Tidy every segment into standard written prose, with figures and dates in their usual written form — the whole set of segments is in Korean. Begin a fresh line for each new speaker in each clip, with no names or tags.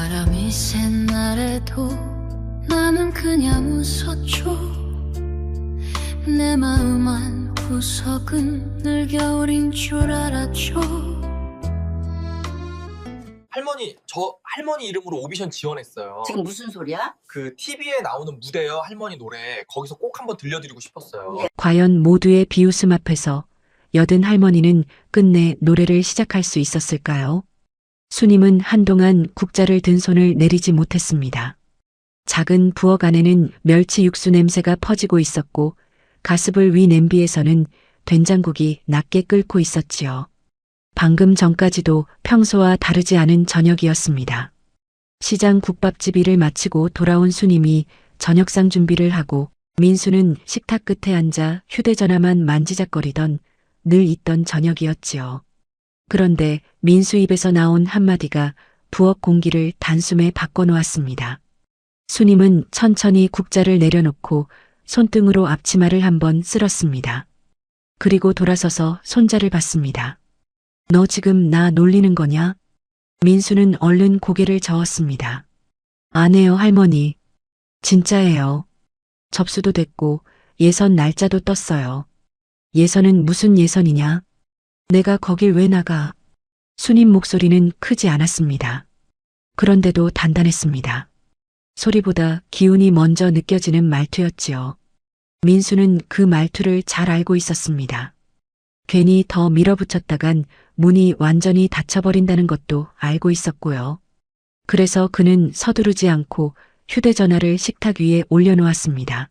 바람이 센 날에도 나는 그냥 웃었죠. 내 마음 한 구석은 늘 겨울인 줄 알았죠.
할머니, 저 할머니 이름으로 오디션 지원했어요.
지금 무슨 소리야?
그 TV에 나오는 무대요, 할머니 노래. 거기서 꼭 한번 들려드리고 싶었어요.
예.
과연 모두의 비웃음 앞에서 여든 할머니는 끝내 노래를 시작할 수 있었을까요? 수님은 한동안 국자를 든 손을 내리지 못했습니다. 작은 부엌 안에는 멸치 육수 냄새가 퍼지고 있었고 가스불 위 냄비에서는 된장국이 낮게 끓고 있었지요. 방금 전까지도 평소와 다르지 않은 저녁이었습니다. 시장 국밥집 일을 마치고 돌아온 수님이 저녁상 준비를 하고 민수는 식탁 끝에 앉아 휴대전화만 만지작거리던 늘 있던 저녁이었지요. 그런데 민수 입에서 나온 한마디가 부엌 공기를 단숨에 바꿔놓았습니다. 수님은 천천히 국자를 내려놓고 손등으로 앞치마를 한번 쓸었습니다. 그리고 돌아서서 손자를 봤습니다. 너 지금 나 놀리는 거냐? 민수는 얼른 고개를 저었습니다. 아니에요, 할머니. 진짜예요. 접수도 됐고 예선 날짜도 떴어요. 예선은 무슨 예선이냐? 내가 거길 왜 나가? 수님 목소리는 크지 않았습니다. 그런데도 단단했습니다. 소리보다 기운이 먼저 느껴지는 말투였지요. 민수는 그 말투를 잘 알고 있었습니다. 괜히 더 밀어붙였다간 문이 완전히 닫혀버린다는 것도 알고 있었고요. 그래서 그는 서두르지 않고 휴대전화를 식탁 위에 올려놓았습니다.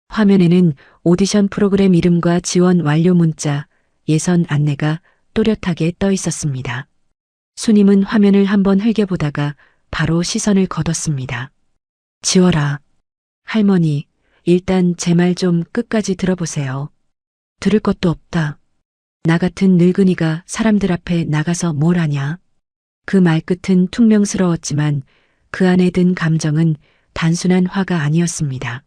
화면에는 오디션 프로그램 이름과 지원 완료 문자, 예선 안내가 또렷하게 떠 있었습니다. 수님은 화면을 한번 흘겨보다가 바로 시선을 거뒀습니다. 지워라. 할머니, 일단 제 말 좀 끝까지 들어보세요. 들을 것도 없다. 나 같은 늙은이가 사람들 앞에 나가서 뭘 하냐? 그 말끝은 퉁명스러웠지만 그 안에 든 감정은 단순한 화가 아니었습니다.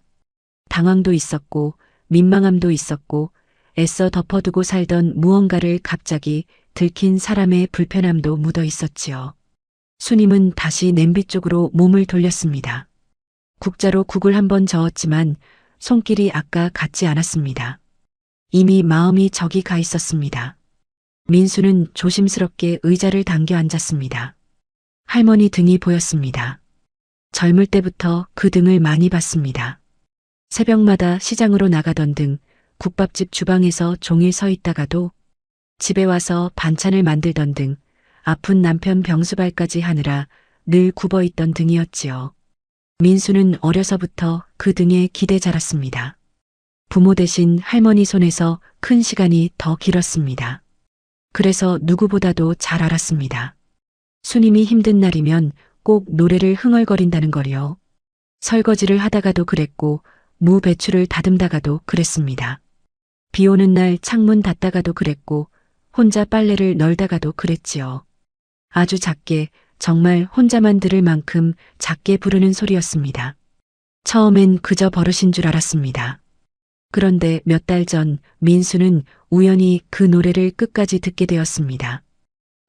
당황도 있었고 민망함도 있었고 애써 덮어두고 살던 무언가를 갑자기 들킨 사람의 불편함도 묻어 있었지요. 수님은 다시 냄비 쪽으로 몸을 돌렸습니다. 국자로 국을 한번 저었지만 손길이 아까 같지 않았습니다. 이미 마음이 저기 가 있었습니다. 민수는 조심스럽게 의자를 당겨 앉았습니다. 할머니 등이 보였습니다. 젊을 때부터 그 등을 많이 봤습니다. 새벽마다 시장으로 나가던 등, 국밥집 주방에서 종일 서 있다가도 집에 와서 반찬을 만들던 등, 아픈 남편 병수발까지 하느라 늘 굽어있던 등이었지요. 민수는 어려서부터 그 등에 기대 자랐습니다. 부모 대신 할머니 손에서 큰 시간이 더 길었습니다. 그래서 누구보다도 잘 알았습니다. 수님이 힘든 날이면 꼭 노래를 흥얼거린다는 걸요. 설거지를 하다가도 그랬고 무 배추를 다듬다가도 그랬습니다. 비 오는 날 창문 닫다가도 그랬고 혼자 빨래를 널다가도 그랬지요. 아주 작게 정말 혼자만 들을 만큼 작게 부르는 소리였습니다. 처음엔 그저 버릇인 줄 알았습니다. 그런데 몇 달 전 민수는 우연히 그 노래를 끝까지 듣게 되었습니다.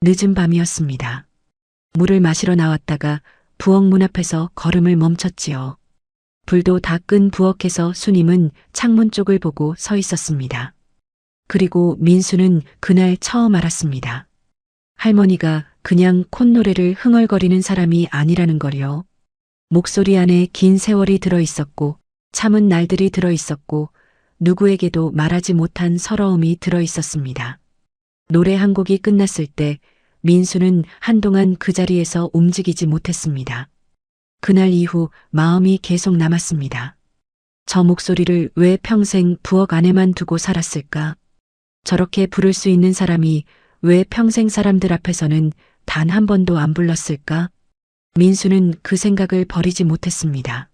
늦은 밤이었습니다. 물을 마시러 나왔다가 부엌 문 앞에서 걸음을 멈췄지요. 불도 다 끈 부엌에서 수님은 창문 쪽을 보고 서 있었습니다. 그리고 민수는 그날 처음 알았습니다. 할머니가 그냥 콧노래를 흥얼거리는 사람이 아니라는 걸요. 목소리 안에 긴 세월이 들어있었고 참은 날들이 들어있었고 누구에게도 말하지 못한 서러움이 들어있었습니다. 노래 한 곡이 끝났을 때 민수는 한동안 그 자리에서 움직이지 못했습니다. 그날 이후 마음이 계속 남았습니다. 저 목소리를 왜 평생 부엌 안에만 두고 살았을까? 저렇게 부를 수 있는 사람이 왜 평생 사람들 앞에서는 단 한 번도 안 불렀을까? 민수는 그 생각을 버리지 못했습니다.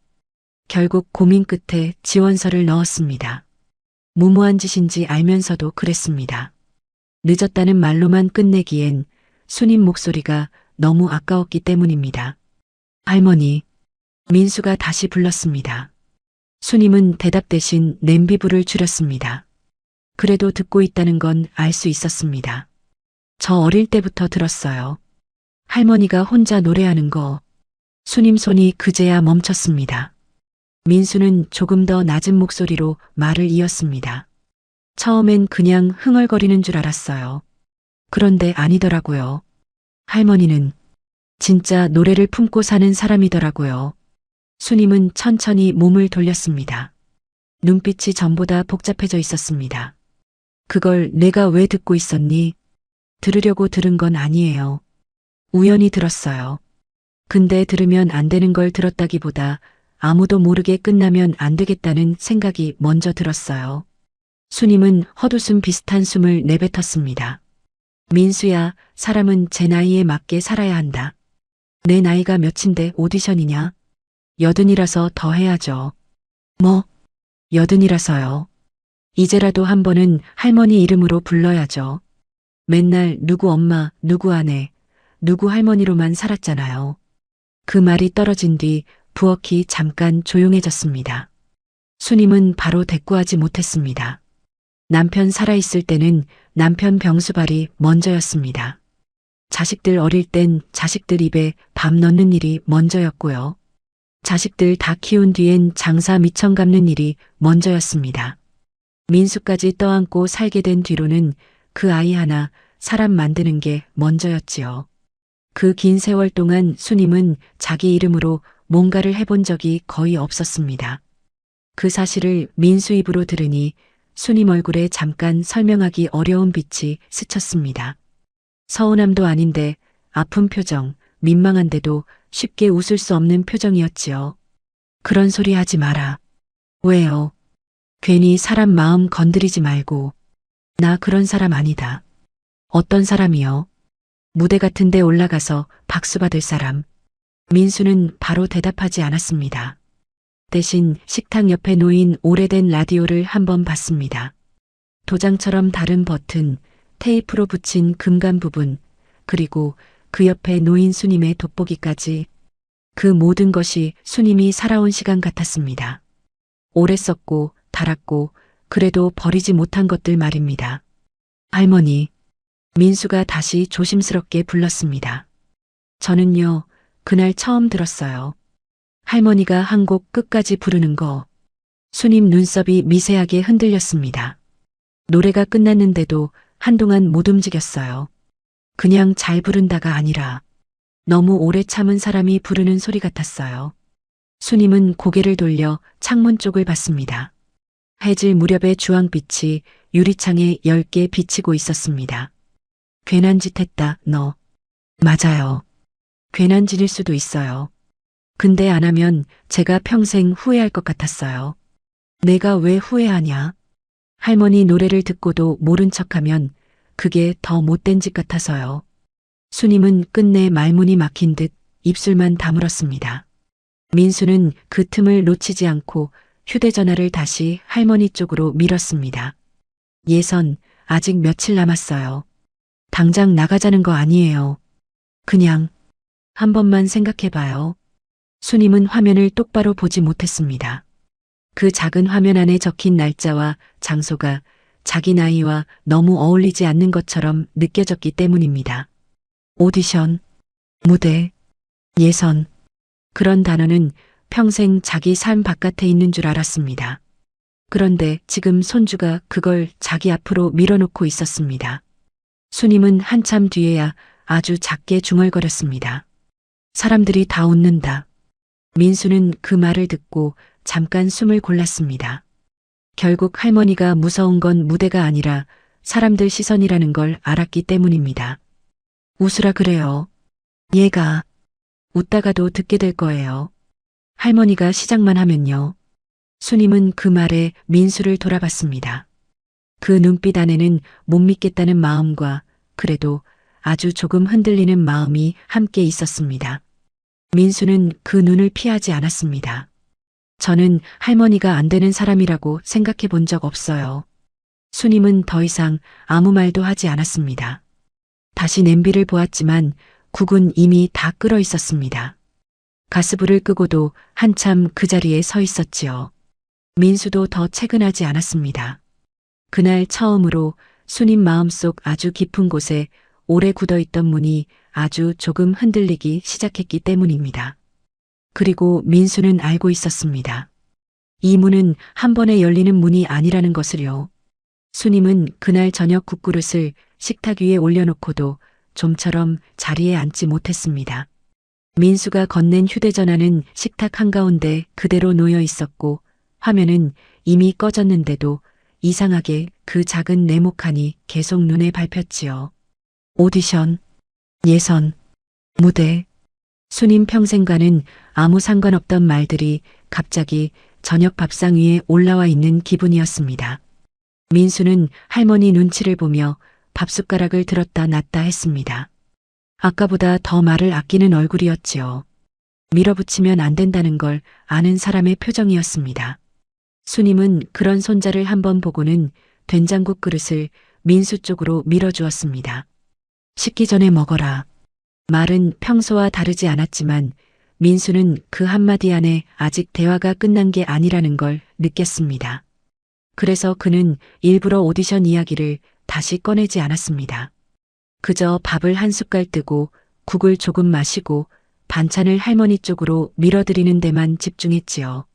결국 고민 끝에 지원서를 넣었습니다. 무모한 짓인지 알면서도 그랬습니다. 늦었다는 말로만 끝내기엔 수님 목소리가 너무 아까웠기 때문입니다. 할머니, 민수가 다시 불렀습니다. 수님은 대답 대신 냄비불을 줄였습니다. 그래도 듣고 있다는 건 알 수 있었습니다. 저 어릴 때부터 들었어요. 할머니가 혼자 노래하는 거. 수님 손이 그제야 멈췄습니다. 민수는 조금 더 낮은 목소리로 말을 이었습니다. 처음엔 그냥 흥얼거리는 줄 알았어요. 그런데 아니더라고요. 할머니는 진짜 노래를 품고 사는 사람이더라고요. 수님은 천천히 몸을 돌렸습니다. 눈빛이 전보다 복잡해져 있었습니다. 그걸 내가 왜 듣고 있었니? 들으려고 들은 건 아니에요. 우연히 들었어요. 근데 들으면 안 되는 걸 들었다기보다 아무도 모르게 끝나면 안 되겠다는 생각이 먼저 들었어요. 수님은 헛웃음 비슷한 숨을 내뱉었습니다. 민수야, 사람은 제 나이에 맞게 살아야 한다. 내 나이가 몇인데 오디션이냐? 80이라서 더 해야죠. 뭐? 80이라서요. 이제라도 한 번은 할머니 이름으로 불러야죠. 맨날 누구 엄마, 누구 아내, 누구 할머니로만 살았잖아요. 그 말이 떨어진 뒤 부엌이 잠깐 조용해졌습니다. 수님은 바로 대꾸하지 못했습니다. 남편 살아있을 때는 남편 병수발이 먼저였습니다. 자식들 어릴 땐 자식들 입에 밥 넣는 일이 먼저였고요. 자식들 다 키운 뒤엔 장사 미천 갚는 일이 먼저였습니다. 민수까지 떠안고 살게 된 뒤로는 그 아이 하나 사람 만드는 게 먼저였지요. 그 긴 세월 동안 수님은 자기 이름으로 뭔가를 해본 적이 거의 없었습니다. 그 사실을 민수 입으로 들으니 수님 얼굴에 잠깐 설명하기 어려운 빛이 스쳤습니다. 서운함도 아닌데 아픈 표정, 민망한데도 쉽게 웃을 수 없는 표정이었지요. 그런 소리 하지 마라. 왜요? 괜히 사람 마음 건드리지 말고. 나 그런 사람 아니다. 어떤 사람이요? 무대 같은 데 올라가서 박수 받을 사람. 민수는 바로 대답하지 않았습니다. 대신 식탁 옆에 놓인 오래된 라디오를 한번 봤습니다. 도장처럼 다른 버튼, 테이프로 붙인 금간 부분, 그리고 그 옆에 놓인 수님의 돋보기까지 그 모든 것이 수님이 살아온 시간 같았습니다. 오래 썼고 달았고 그래도 버리지 못한 것들 말입니다. 할머니, 민수가 다시 조심스럽게 불렀습니다. 저는요, 그날 처음 들었어요. 할머니가 한 곡 끝까지 부르는 거. 수님 눈썹이 미세하게 흔들렸습니다. 노래가 끝났는데도 한동안 못 움직였어요. 그냥 잘 부른다가 아니라 너무 오래 참은 사람이 부르는 소리 같았어요. 수님은 고개를 돌려 창문 쪽을 봤습니다. 해질 무렵의 주황빛이 유리창에 엷게 비치고 있었습니다. 괜한 짓 했다, 너. 맞아요. 괜한 짓일 수도 있어요. 근데 안 하면 제가 평생 후회할 것 같았어요. 내가 왜 후회하냐? 할머니 노래를 듣고도 모른 척하면 그게 더 못된 짓 같아서요. 수님은 끝내 말문이 막힌 듯 입술만 다물었습니다. 민수는 그 틈을 놓치지 않고 휴대전화를 다시 할머니 쪽으로 밀었습니다. 예선, 아직 며칠 남았어요. 당장 나가자는 거 아니에요. 그냥 한 번만 생각해봐요. 수님은 화면을 똑바로 보지 못했습니다. 그 작은 화면 안에 적힌 날짜와 장소가 자기 나이와 너무 어울리지 않는 것처럼 느껴졌기 때문입니다. 오디션, 무대, 예선. 그런 단어는 평생 자기 삶 바깥에 있는 줄 알았습니다. 그런데 지금 손주가 그걸 자기 앞으로 밀어놓고 있었습니다. 수님은 한참 뒤에야 아주 작게 중얼거렸습니다. 사람들이 다 웃는다. 민수는 그 말을 듣고 잠깐 숨을 골랐습니다. 결국 할머니가 무서운 건 무대가 아니라 사람들 시선이라는 걸 알았기 때문입니다. 웃으라 그래요. 얘가 웃다가도 듣게 될 거예요. 할머니가 시작만 하면요. 수님은 그 말에 민수를 돌아봤습니다. 그 눈빛 안에는 못 믿겠다는 마음과 그래도 아주 조금 흔들리는 마음이 함께 있었습니다. 민수는 그 눈을 피하지 않았습니다. 저는 할머니가 안 되는 사람이라고 생각해 본 적 없어요. 수님은 더 이상 아무 말도 하지 않았습니다. 다시 냄비를 보았지만 국은 이미 다 끓어 있었습니다. 가스불을 끄고도 한참 그 자리에 서 있었지요. 민수도 더 채근하지 않았습니다. 그날 처음으로 수님 마음속 아주 깊은 곳에 오래 굳어있던 문이 아주 조금 흔들리기 시작했기 때문입니다. 그리고 민수는 알고 있었습니다. 이 문은 한 번에 열리는 문이 아니라는 것을요. 수님은 그날 저녁 국그릇을 식탁 위에 올려놓고도 좀처럼 자리에 앉지 못했습니다. 민수가 건넨 휴대전화는 식탁 한가운데 그대로 놓여 있었고 화면은 이미 꺼졌는데도 이상하게 그 작은 네모칸이 계속 눈에 밟혔지요. 오디션, 예선, 무대. 수님 평생과는 아무 상관없던 말들이 갑자기 저녁 밥상 위에 올라와 있는 기분이었습니다. 민수는 할머니 눈치를 보며 밥숟가락을 들었다 놨다 했습니다. 아까보다 더 말을 아끼는 얼굴이었지요. 밀어붙이면 안 된다는 걸 아는 사람의 표정이었습니다. 수님은 그런 손자를 한번 보고는 된장국 그릇을 민수 쪽으로 밀어주었습니다. 식기 전에 먹어라. 말은 평소와 다르지 않았지만 민수는 그 한마디 안에 아직 대화가 끝난 게 아니라는 걸 느꼈습니다. 그래서 그는 일부러 오디션 이야기를 다시 꺼내지 않았습니다. 그저 밥을 한 숟갈 뜨고 국을 조금 마시고 반찬을 할머니 쪽으로 밀어드리는 데만 집중했지요.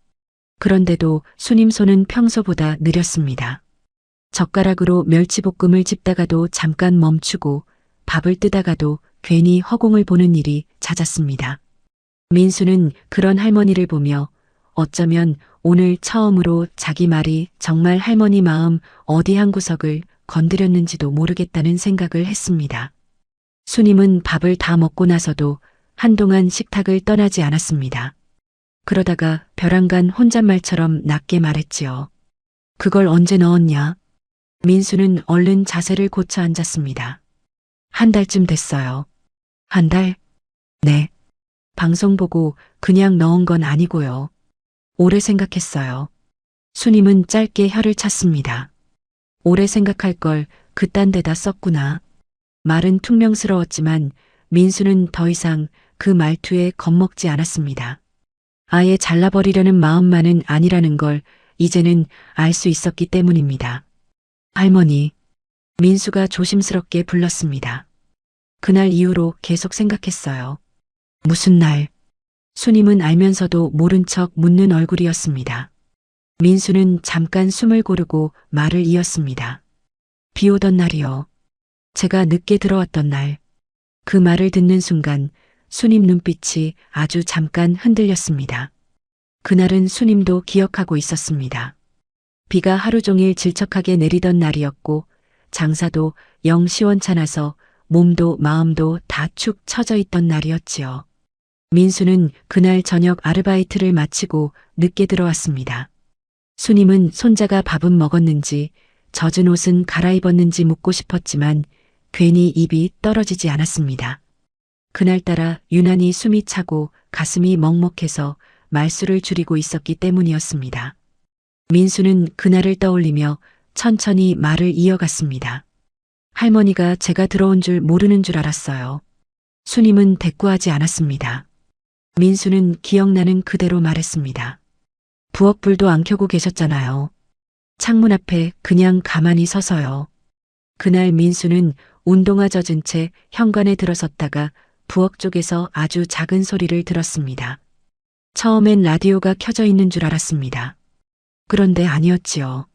그런데도 수님 손은 평소보다 느렸습니다. 젓가락으로 멸치볶음을 집다가도 잠깐 멈추고 밥을 뜨다가도 괜히 허공을 보는 일이 잦았습니다. 민수는 그런 할머니를 보며 어쩌면 오늘 처음으로 자기 말이 정말 할머니 마음 어디 한 구석을 건드렸는지도 모르겠다는 생각을 했습니다. 수님은 밥을 다 먹고 나서도 한동안 식탁을 떠나지 않았습니다. 그러다가 벼랑간 혼잣말처럼 낮게 말했지요. 그걸 언제 넣었냐? 민수는 얼른 자세를 고쳐 앉았습니다. 한 달쯤 됐어요. 한 달? 네. 방송 보고 그냥 넣은 건 아니고요. 오래 생각했어요. 수님은 짧게 혀를 찼습니다. 오래 생각할 걸 그딴 데다 썼구나. 말은 퉁명스러웠지만 민수는 더 이상 그 말투에 겁먹지 않았습니다. 아예 잘라버리려는 마음만은 아니라는 걸 이제는 알 수 있었기 때문입니다. 할머니, 민수가 조심스럽게 불렀습니다. 그날 이후로 계속 생각했어요. 무슨 날? 수님은 알면서도 모른 척 묻는 얼굴이었습니다. 민수는 잠깐 숨을 고르고 말을 이었습니다. 비 오던 날이요. 제가 늦게 들어왔던 날. 그 말을 듣는 순간 수님 눈빛이 아주 잠깐 흔들렸습니다. 그날은 수님도 기억하고 있었습니다. 비가 하루 종일 질척하게 내리던 날이었고 장사도 영 시원찮아서 몸도 마음도 다 축 처져 있던 날이었지요. 민수는 그날 저녁 아르바이트를 마치고 늦게 들어왔습니다. 수님은 손자가 밥은 먹었는지 젖은 옷은 갈아입었는지 묻고 싶었지만 괜히 입이 떨어지지 않았습니다. 그날따라 유난히 숨이 차고 가슴이 먹먹해서 말수를 줄이고 있었기 때문이었습니다. 민수는 그날을 떠올리며 천천히 말을 이어갔습니다. 할머니가 제가 들어온 줄 모르는 줄 알았어요. 수님은 대꾸하지 않았습니다. 민수는 기억나는 그대로 말했습니다. 부엌불도 안 켜고 계셨잖아요. 창문 앞에 그냥 가만히 서서요. 그날 민수는 운동화 젖은 채 현관에 들어섰다가 부엌 쪽에서 아주 작은 소리를 들었습니다. 처음엔 라디오가 켜져 있는 줄 알았습니다. 그런데 아니었지요.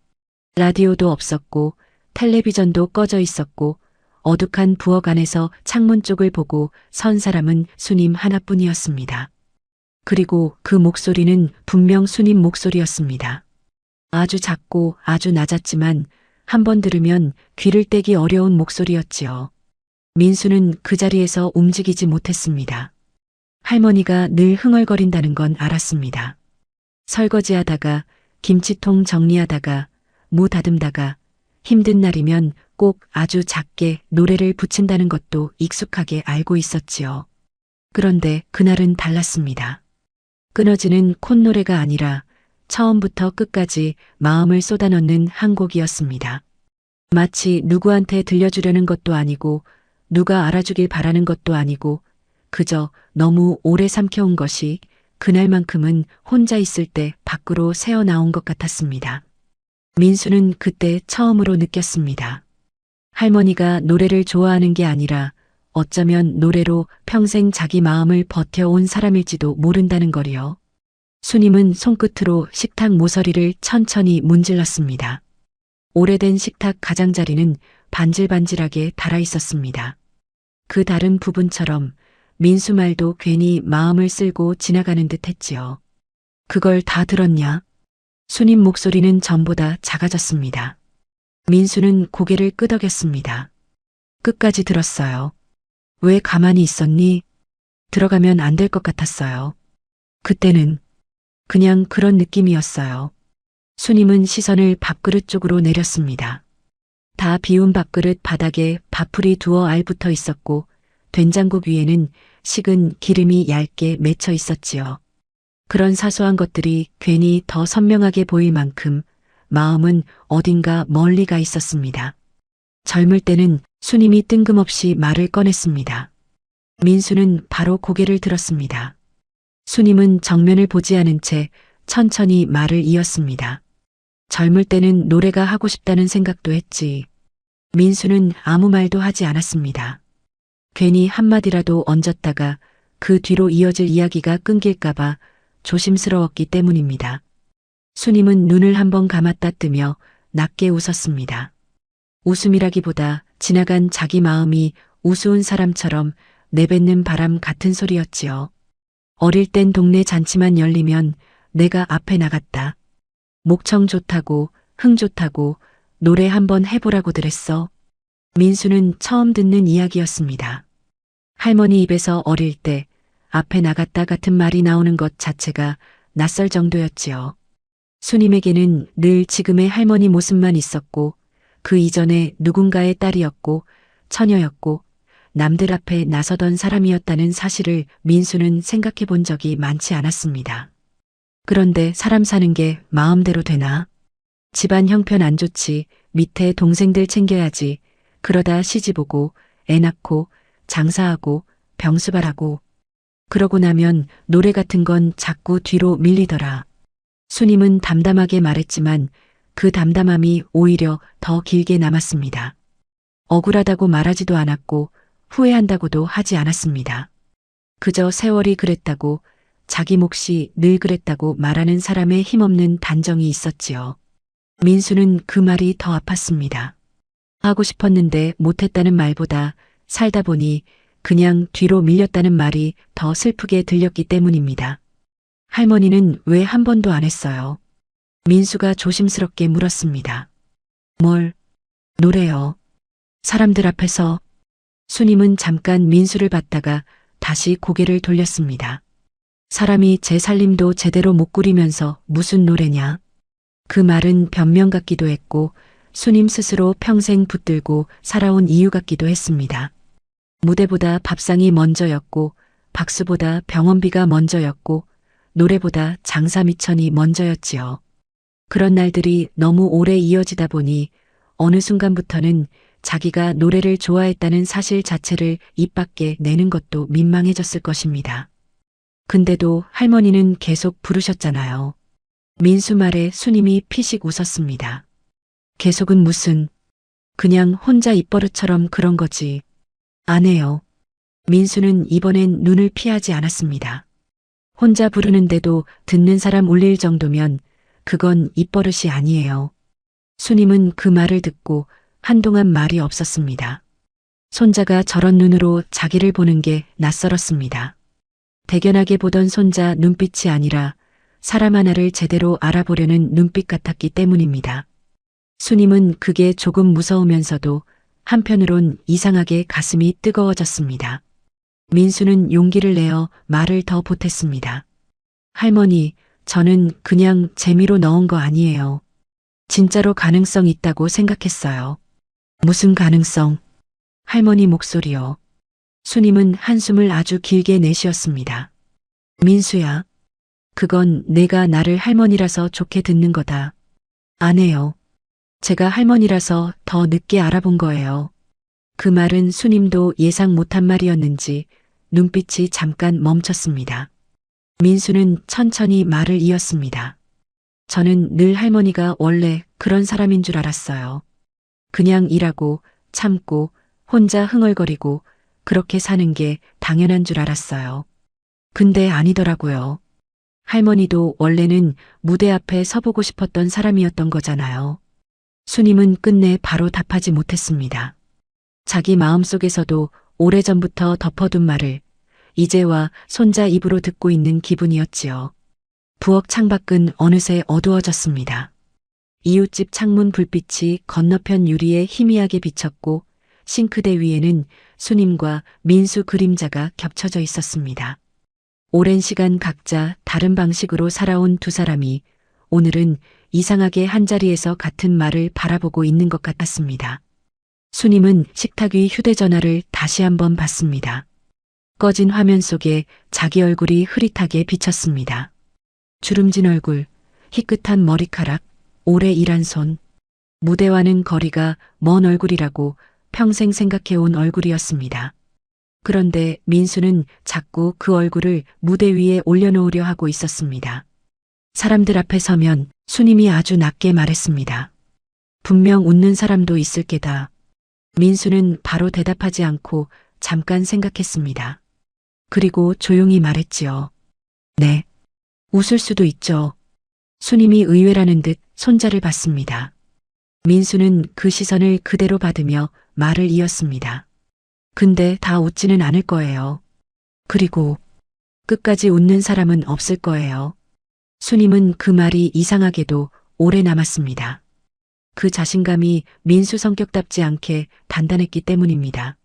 라디오도 없었고 텔레비전도 꺼져 있었고 어둑한 부엌 안에서 창문 쪽을 보고 선 사람은 수님 하나뿐이었습니다. 그리고 그 목소리는 분명 수님 목소리였습니다. 아주 작고 아주 낮았지만 한 번 들으면 귀를 떼기 어려운 목소리였지요. 민수는 그 자리에서 움직이지 못했습니다. 할머니가 늘 흥얼거린다는 건 알았습니다. 설거지하다가 김치통 정리하다가 무 다듬다가 힘든 날이면 꼭 아주 작게 노래를 붙인다는 것도 익숙하게 알고 있었지요. 그런데 그날은 달랐습니다. 끊어지는 콧노래가 아니라 처음부터 끝까지 마음을 쏟아넣는 한 곡이었습니다. 마치 누구한테 들려주려는 것도 아니고 누가 알아주길 바라는 것도 아니고 그저 너무 오래 삼켜온 것이 그날만큼은 혼자 있을 때 밖으로 새어나온 것 같았습니다. 민수는 그때 처음으로 느꼈습니다. 할머니가 노래를 좋아하는 게 아니라 어쩌면 노래로 평생 자기 마음을 버텨온 사람일지도 모른다는 거리요. 수님은 손끝으로 식탁 모서리를 천천히 문질렀습니다. 오래된 식탁 가장자리는 반질반질하게 닳아 있었습니다. 그 다른 부분처럼 민수 말도 괜히 마음을 쓸고 지나가는 듯 했지요. 그걸 다 들었냐? 수님 목소리는 전보다 작아졌습니다. 민수는 고개를 끄덕였습니다. 끝까지 들었어요. 왜 가만히 있었니? 들어가면 안 될 것 같았어요. 그때는 그냥 그런 느낌이었어요. 수님은 시선을 밥그릇 쪽으로 내렸습니다. 다 비운 밥그릇 바닥에 밥풀이 두어 알붙어 있었고 된장국 위에는 식은 기름이 얇게 맺혀 있었지요. 그런 사소한 것들이 괜히 더 선명하게 보일 만큼 마음은 어딘가 멀리 가 있었습니다. 젊을 때는 수님이 뜬금없이 말을 꺼냈습니다. 민수는 바로 고개를 들었습니다. 수님은 정면을 보지 않은 채 천천히 말을 이었습니다. 젊을 때는 노래가 하고 싶다는 생각도 했지. 민수는 아무 말도 하지 않았습니다. 괜히 한마디라도 얹었다가 그 뒤로 이어질 이야기가 끊길까봐 조심스러웠기 때문입니다. 수님은 눈을 한번 감았다 뜨며 낮게 웃었습니다. 웃음이라기보다 지나간 자기 마음이 우스운 사람처럼 내뱉는 바람 같은 소리였지요. 어릴 땐 동네 잔치만 열리면 내가 앞에 나갔다. 목청 좋다고 흥 좋다고 노래 한번 해보라고들 했어. 민수는 처음 듣는 이야기였습니다. 할머니 입에서 어릴 때 앞에 나갔다 같은 말이 나오는 것 자체가 낯설 정도였지요. 수님에게는 늘 지금의 할머니 모습만 있었고 그 이전에 누군가의 딸이었고 처녀였고 남들 앞에 나서던 사람이었다는 사실을 민수는 생각해 본 적이 많지 않았습니다. 그런데 사람 사는 게 마음대로 되나? 집안 형편 안 좋지, 밑에 동생들 챙겨야지, 그러다 시집 오고 애 낳고 장사하고 병수발하고 그러고 나면 노래 같은 건 자꾸 뒤로 밀리더라. 수님은 담담하게 말했지만 그 담담함이 오히려 더 길게 남았습니다. 억울하다고 말하지도 않았고 후회한다고도 하지 않았습니다. 그저 세월이 그랬다고 자기 몫이 늘 그랬다고 말하는 사람의 힘없는 단정이 있었지요. 민수는 그 말이 더 아팠습니다. 하고 싶었는데 못했다는 말보다 살다 보니 그냥 뒤로 밀렸다는 말이 더 슬프게 들렸기 때문입니다. 할머니는 왜 한 번도 안 했어요? 민수가 조심스럽게 물었습니다. 뭘? 노래요. 사람들 앞에서. 수님은 잠깐 민수를 봤다가 다시 고개를 돌렸습니다. 사람이 제 살림도 제대로 못 꾸리면서 무슨 노래냐? 그 말은 변명 같기도 했고 수님 스스로 평생 붙들고 살아온 이유 같기도 했습니다. 무대보다 밥상이 먼저였고 박수보다 병원비가 먼저였고 노래보다 장사 미천이 먼저였지요. 그런 날들이 너무 오래 이어지다 보니 어느 순간부터는 자기가 노래를 좋아했다는 사실 자체를 입 밖에 내는 것도 민망해졌을 것입니다. 근데도 할머니는 계속 부르셨잖아요. 민수 말에 수님이 피식 웃었습니다. 계속은 무슨, 그냥 혼자 입버릇처럼 그런 거지. 안 해요. 민수는 이번엔 눈을 피하지 않았습니다. 혼자 부르는데도 듣는 사람 울릴 정도면 그건 입버릇이 아니에요. 수님은 그 말을 듣고 한동안 말이 없었습니다. 손자가 저런 눈으로 자기를 보는 게 낯설었습니다. 대견하게 보던 손자 눈빛이 아니라 사람 하나를 제대로 알아보려는 눈빛 같았기 때문입니다. 수님은 그게 조금 무서우면서도 한편으론 이상하게 가슴이 뜨거워졌습니다. 민수는 용기를 내어 말을 더 보탰습니다. 할머니, 저는 그냥 재미로 넣은 거 아니에요. 진짜로 가능성 있다고 생각했어요. 무슨 가능성? 할머니 목소리요. 수님은 한숨을 아주 길게 내쉬었습니다. 민수야, 그건 내가 나를 할머니라서 좋게 듣는 거다. 안 해요. 제가 할머니라서 더 늦게 알아본 거예요. 그 말은 수님도 예상 못한 말이었는지 눈빛이 잠깐 멈췄습니다. 민수는 천천히 말을 이었습니다. 저는 늘 할머니가 원래 그런 사람인 줄 알았어요. 그냥 일하고 참고 혼자 흥얼거리고 그렇게 사는 게 당연한 줄 알았어요. 근데 아니더라고요. 할머니도 원래는 무대 앞에 서보고 싶었던 사람이었던 거잖아요. 수님은 끝내 바로 답하지 못했습니다. 자기 마음속에서도 오래전부터 덮어둔 말을 이제와 손자 입으로 듣고 있는 기분이었지요. 부엌 창밖은 어느새 어두워졌습니다. 이웃집 창문 불빛이 건너편 유리에 희미하게 비쳤고 싱크대 위에는 수님과 민수 그림자가 겹쳐져 있었습니다. 오랜 시간 각자 다른 방식으로 살아온 두 사람이 오늘은 이상하게 한자리에서 같은 말을 바라보고 있는 것 같았습니다. 수님은 식탁 위 휴대전화를 다시 한번 봤습니다. 꺼진 화면 속에 자기 얼굴이 흐릿하게 비쳤습니다. 주름진 얼굴, 희끗한 머리카락, 오래 일한 손. 무대와는 거리가 먼 얼굴이라고 평생 생각해온 얼굴이었습니다. 그런데 민수는 자꾸 그 얼굴을 무대 위에 올려놓으려 하고 있었습니다. 사람들 앞에 서면 수님이 아주 낮게 말했습니다. 분명 웃는 사람도 있을 게다. 민수는 바로 대답하지 않고 잠깐 생각했습니다. 그리고 조용히 말했지요. 네. 웃을 수도 있죠. 수님이 의외라는 듯 손자를 봤습니다. 민수는 그 시선을 그대로 받으며 말을 이었습니다. 근데 다 웃지는 않을 거예요. 그리고 끝까지 웃는 사람은 없을 거예요. 수님은 그 말이 이상하게도 오래 남았습니다. 그 자신감이 민수 성격답지 않게 단단했기 때문입니다.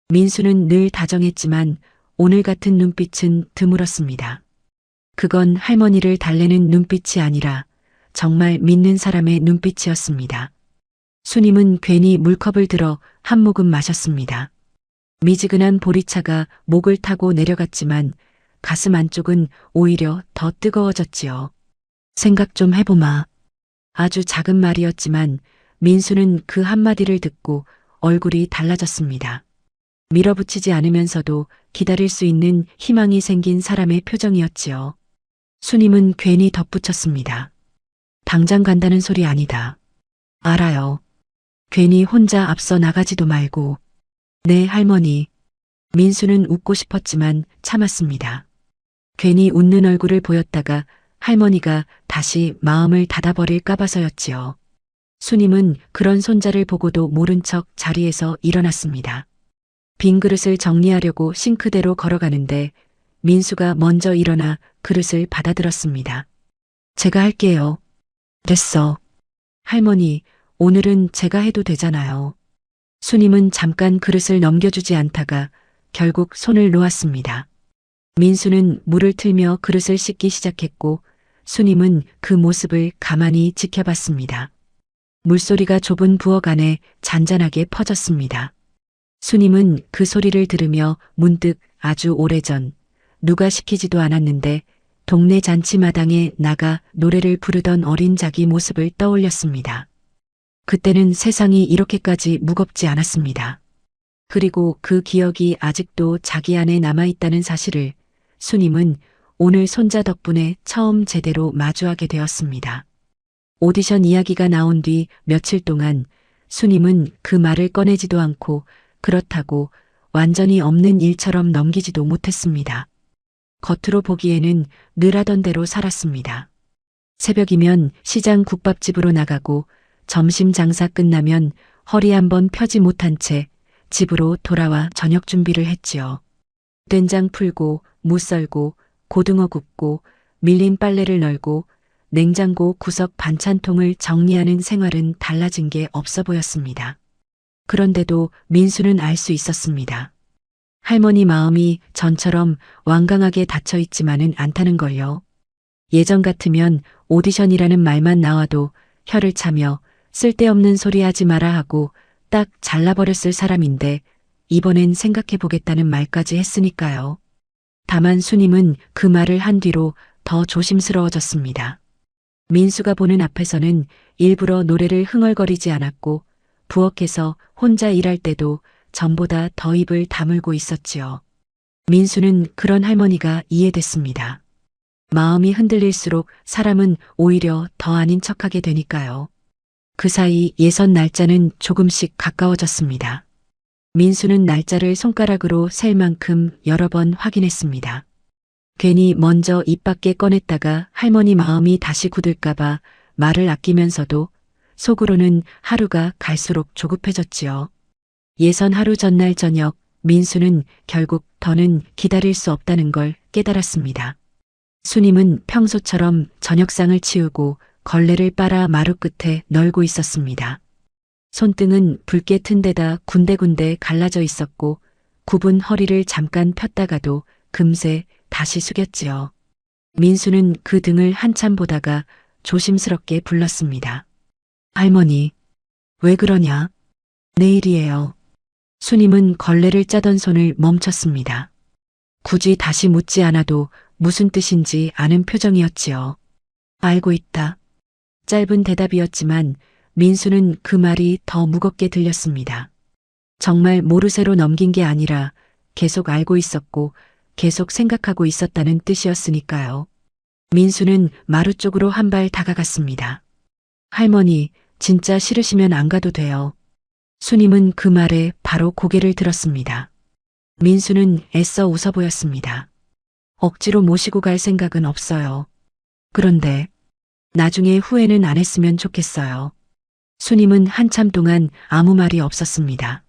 민수는 늘 다정했지만 오늘 같은 눈빛은 드물었습니다. 그건 할머니를 달래는 눈빛이 아니라 정말 믿는 사람의 눈빛이었습니다. 수님은 괜히 물컵을 들어 한 모금 마셨습니다. 미지근한 보리차가 목을 타고 내려갔지만 가슴 안쪽은 오히려 더 뜨거워졌지요. 생각 좀 해보마. 아주 작은 말이었지만 민수는 그 한마디를 듣고 얼굴이 달라졌습니다. 밀어붙이지 않으면서도 기다릴 수 있는 희망이 생긴 사람의 표정이었지요. 수님은 괜히 덧붙였습니다. 당장 간다는 소리 아니다. 알아요. 괜히 혼자 앞서 나가지도 말고. 네, 할머니. 민수는 웃고 싶었지만 참았습니다. 괜히 웃는 얼굴을 보였다가 할머니가 다시 마음을 닫아버릴까 봐서였지요. 수님은 그런 손자를 보고도 모른 척 자리에서 일어났습니다. 빈 그릇을 정리하려고 싱크대로 걸어가는데 민수가 먼저 일어나 그릇을 받아들었습니다. 제가 할게요. 됐어. 할머니, 오늘은 제가 해도 되잖아요. 수님은 잠깐 그릇을 넘겨주지 않다가 결국 손을 놓았습니다. 민수는 물을 틀며 그릇을 씻기 시작했고 수님은 그 모습을 가만히 지켜봤습니다. 물소리가 좁은 부엌 안에 잔잔하게 퍼졌습니다. 수님은 그 소리를 들으며 문득 아주 오래전 누가 시키지도 않았는데 동네 잔치마당에 나가 노래를 부르던 어린 자기 모습을 떠올렸습니다. 그때는 세상이 이렇게까지 무겁지 않았습니다. 그리고 그 기억이 아직도 자기 안에 남아있다는 사실을 수님은 오늘 손자 덕분에 처음 제대로 마주하게 되었습니다. 오디션 이야기가 나온 뒤 며칠 동안 수님은 그 말을 꺼내지도 않고 그렇다고 완전히 없는 일처럼 넘기지도 못했습니다. 겉으로 보기에는 늘 하던 대로 살았습니다. 새벽이면 시장 국밥집으로 나가고 점심 장사 끝나면 허리 한번 펴지 못한 채 집으로 돌아와 저녁 준비를 했지요. 된장 풀고 무 썰고 고등어 굽고 밀린 빨래를 널고 냉장고 구석 반찬통을 정리하는 생활은 달라진 게 없어 보였습니다. 그런데도 민수는 알 수 있었습니다. 할머니 마음이 전처럼 완강하게 닫혀 있지만은 않다는 걸요. 예전 같으면 오디션이라는 말만 나와도 혀를 차며 쓸데없는 소리 하지 마라 하고 딱 잘라버렸을 사람인데 이번엔 생각해 보겠다는 말까지 했으니까요. 다만 수님은 그 말을 한 뒤로 더 조심스러워졌습니다. 민수가 보는 앞에서는 일부러 노래를 흥얼거리지 않았고 부엌에서 혼자 일할 때도 전보다 더 입을 다물고 있었지요. 민수는 그런 할머니가 이해됐습니다. 마음이 흔들릴수록 사람은 오히려 더 아닌 척하게 되니까요. 그 사이 예선 날짜는 조금씩 가까워졌습니다. 민수는 날짜를 손가락으로 셀 만큼 여러 번 확인했습니다. 괜히 먼저 입 밖에 꺼냈다가 할머니 마음이 다시 굳을까봐 말을 아끼면서도 속으로는 하루가 갈수록 조급해졌지요. 예선 하루 전날 저녁 민수는 결국 더는 기다릴 수 없다는 걸 깨달았습니다. 수님은 평소처럼 저녁상을 치우고 걸레를 빨아 마루 끝에 널고 있었습니다. 손등은 붉게 튼 데다 군데군데 갈라져 있었고 굽은 허리를 잠깐 폈다가도 금세 다시 숙였지요. 민수는 그 등을 한참 보다가 조심스럽게 불렀습니다. 할머니, 왜 그러냐? 내일이에요. 수님은 걸레를 짜던 손을 멈췄습니다. 굳이 다시 묻지 않아도 무슨 뜻인지 아는 표정이었지요. 알고 있다. 짧은 대답이었지만 민수는 그 말이 더 무겁게 들렸습니다. 정말 모르쇠로 넘긴 게 아니라 계속 알고 있었고 계속 생각하고 있었다는 뜻이었으니까요. 민수는 마루 쪽으로 한 발 다가갔습니다. 할머니, 진짜 싫으시면 안 가도 돼요. 수님은 그 말에 바로 고개를 들었습니다. 민수는 애써 웃어 보였습니다. 억지로 모시고 갈 생각은 없어요. 그런데 나중에 후회는 안 했으면 좋겠어요. 수님은 한참 동안 아무 말이 없었습니다.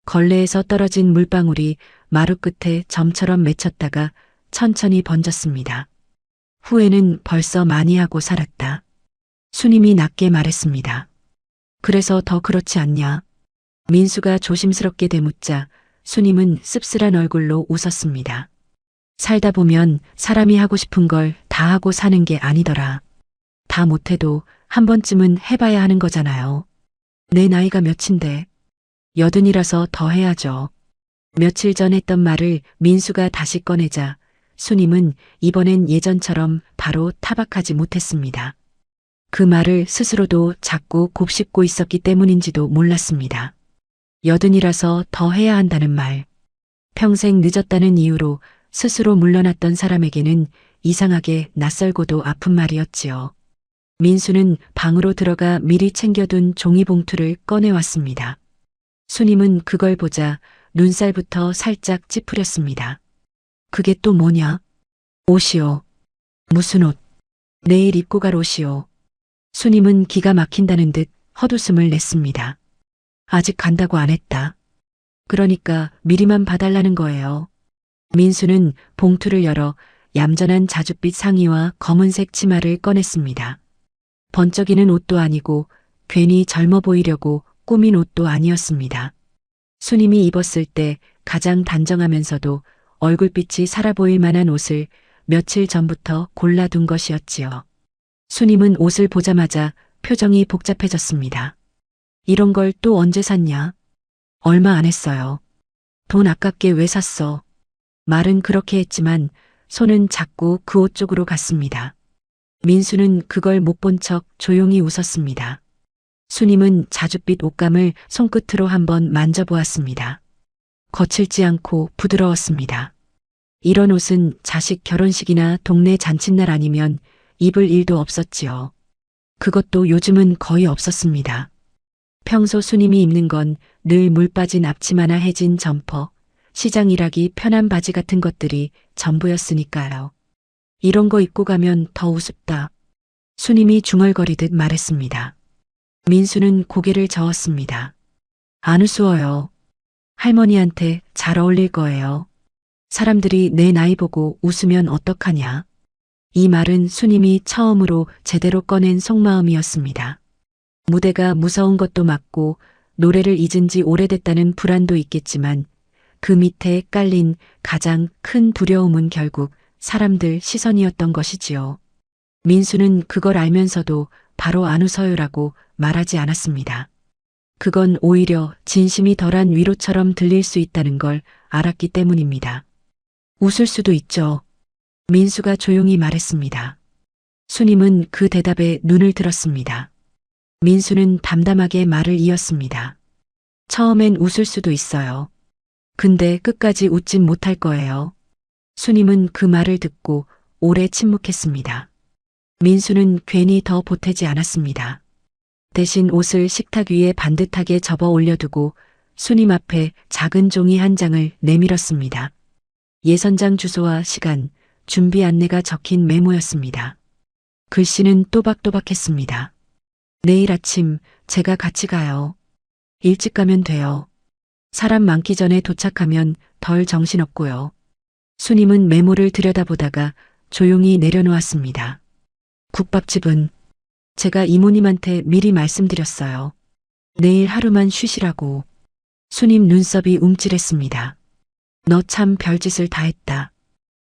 걸레에서 떨어진 물방울이 마루 끝에 점처럼 맺혔다가 천천히 번졌습니다. 후회는 벌써 많이 하고 살았다. 수님이 낮게 말했습니다. 그래서 더 그렇지 않냐? 민수가 조심스럽게 되묻자 수님은 씁쓸한 얼굴로 웃었습니다. 살다 보면 사람이 하고 싶은 걸 다 하고 사는 게 아니더라. 다 못해도 한 번쯤은 해봐야 하는 거잖아요. 내 나이가 몇인데 80이라서 더 해야죠. 며칠 전 했던 말을 민수가 다시 꺼내자 수님은 이번엔 예전처럼 바로 타박하지 못했습니다. 그 말을 스스로도 자꾸 곱씹고 있었기 때문인지도 몰랐습니다. 80이라서 더 해야 한다는 말. 평생 늦었다는 이유로 스스로 물러났던 사람에게는 이상하게 낯설고도 아픈 말이었지요. 민수는 방으로 들어가 미리 챙겨둔 종이봉투를 꺼내왔습니다. 수님은 그걸 보자 눈살부터 살짝 찌푸렸습니다. 그게 또 뭐냐? 옷이요. 무슨 옷? 내일 입고 갈 옷이요. 수님은 기가 막힌다는 듯 헛웃음을 냈습니다. 아직 간다고 안 했다. 그러니까 미리만 봐달라는 거예요. 민수는 봉투를 열어 얌전한 자줏빛 상의와 검은색 치마를 꺼냈습니다. 번쩍이는 옷도 아니고 괜히 젊어 보이려고 꾸민 옷도 아니었습니다. 수님이 입었을 때 가장 단정하면서도 얼굴빛이 살아 보일 만한 옷을 며칠 전부터 골라둔 것이었지요. 수님은 옷을 보자마자 표정이 복잡해졌습니다. 이런 걸 또 언제 샀냐? 얼마 안 했어요. 돈 아깝게 왜 샀어? 말은 그렇게 했지만 손은 자꾸 그 옷 쪽으로 갔습니다. 민수는 그걸 못 본 척 조용히 웃었습니다. 수님은 자줏빛 옷감을 손끝으로 한번 만져보았습니다. 거칠지 않고 부드러웠습니다. 이런 옷은 자식 결혼식이나 동네 잔칫날 아니면 입을 일도 없었지요. 그것도 요즘은 거의 없었습니다. 평소 수님이 입는 건 늘 물 빠진 앞치마나 해진 점퍼, 시장 일하기 편한 바지 같은 것들이 전부였으니까요. 이런 거 입고 가면 더 우습다. 수님이 중얼거리듯 말했습니다. 민수는 고개를 저었습니다. 안 우스워요. 할머니한테 잘 어울릴 거예요. 사람들이 내 나이 보고 웃으면 어떡하냐. 이 말은 수님이 처음으로 제대로 꺼낸 속마음이었습니다. 무대가 무서운 것도 맞고 노래를 잊은 지 오래됐다는 불안도 있겠지만 그 밑에 깔린 가장 큰 두려움은 결국 사람들 시선이었던 것이지요. 민수는 그걸 알면서도 바로 안 웃어요라고 말하지 않았습니다. 그건 오히려 진심이 덜한 위로처럼 들릴 수 있다는 걸 알았기 때문입니다. 웃을 수도 있죠. 민수가 조용히 말했습니다. 수님은 그 대답에 눈을 들었습니다. 민수는 담담하게 말을 이었습니다. 처음엔 웃을 수도 있어요. 근데 끝까지 웃진 못할 거예요. 수님은 그 말을 듣고 오래 침묵했습니다. 민수는 괜히 더 보태지 않았습니다. 대신 옷을 식탁 위에 반듯하게 접어 올려두고 수님 앞에 작은 종이 한 장을 내밀었습니다. 예선장 주소와 시간, 준비 안내가 적힌 메모였습니다. 글씨는 또박또박했습니다. 내일 아침 제가 같이 가요. 일찍 가면 돼요. 사람 많기 전에 도착하면 덜 정신없고요. 수님은 메모를 들여다보다가 조용히 내려놓았습니다. 국밥집은 제가 이모님한테 미리 말씀드렸어요. 내일 하루만 쉬시라고. 수님 눈썹이 움찔했습니다. 너 참 별짓을 다 했다.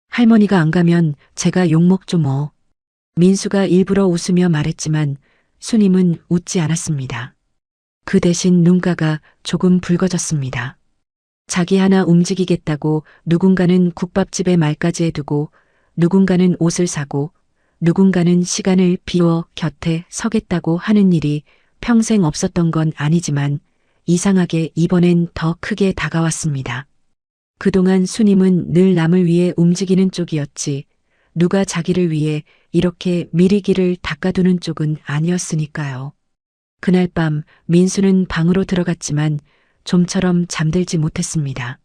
할머니가 안 가면 제가 욕먹죠 뭐. 민수가 일부러 웃으며 말했지만 수님은 웃지 않았습니다. 그 대신 눈가가 조금 붉어졌습니다. 자기 하나 움직이겠다고 누군가는 국밥집에 말까지 해두고 누군가는 옷을 사고 누군가는 시간을 비워 곁에 서겠다고 하는 일이 평생 없었던 건 아니지만 이상하게 이번엔 더 크게 다가왔습니다. 그동안 수님은 늘 남을 위해 움직이는 쪽이었지 누가 자기를 위해 이렇게 미리 길을 닦아두는 쪽은 아니었으니까요. 그날 밤 민수는 방으로 들어갔지만 좀처럼 잠들지 못했습니다.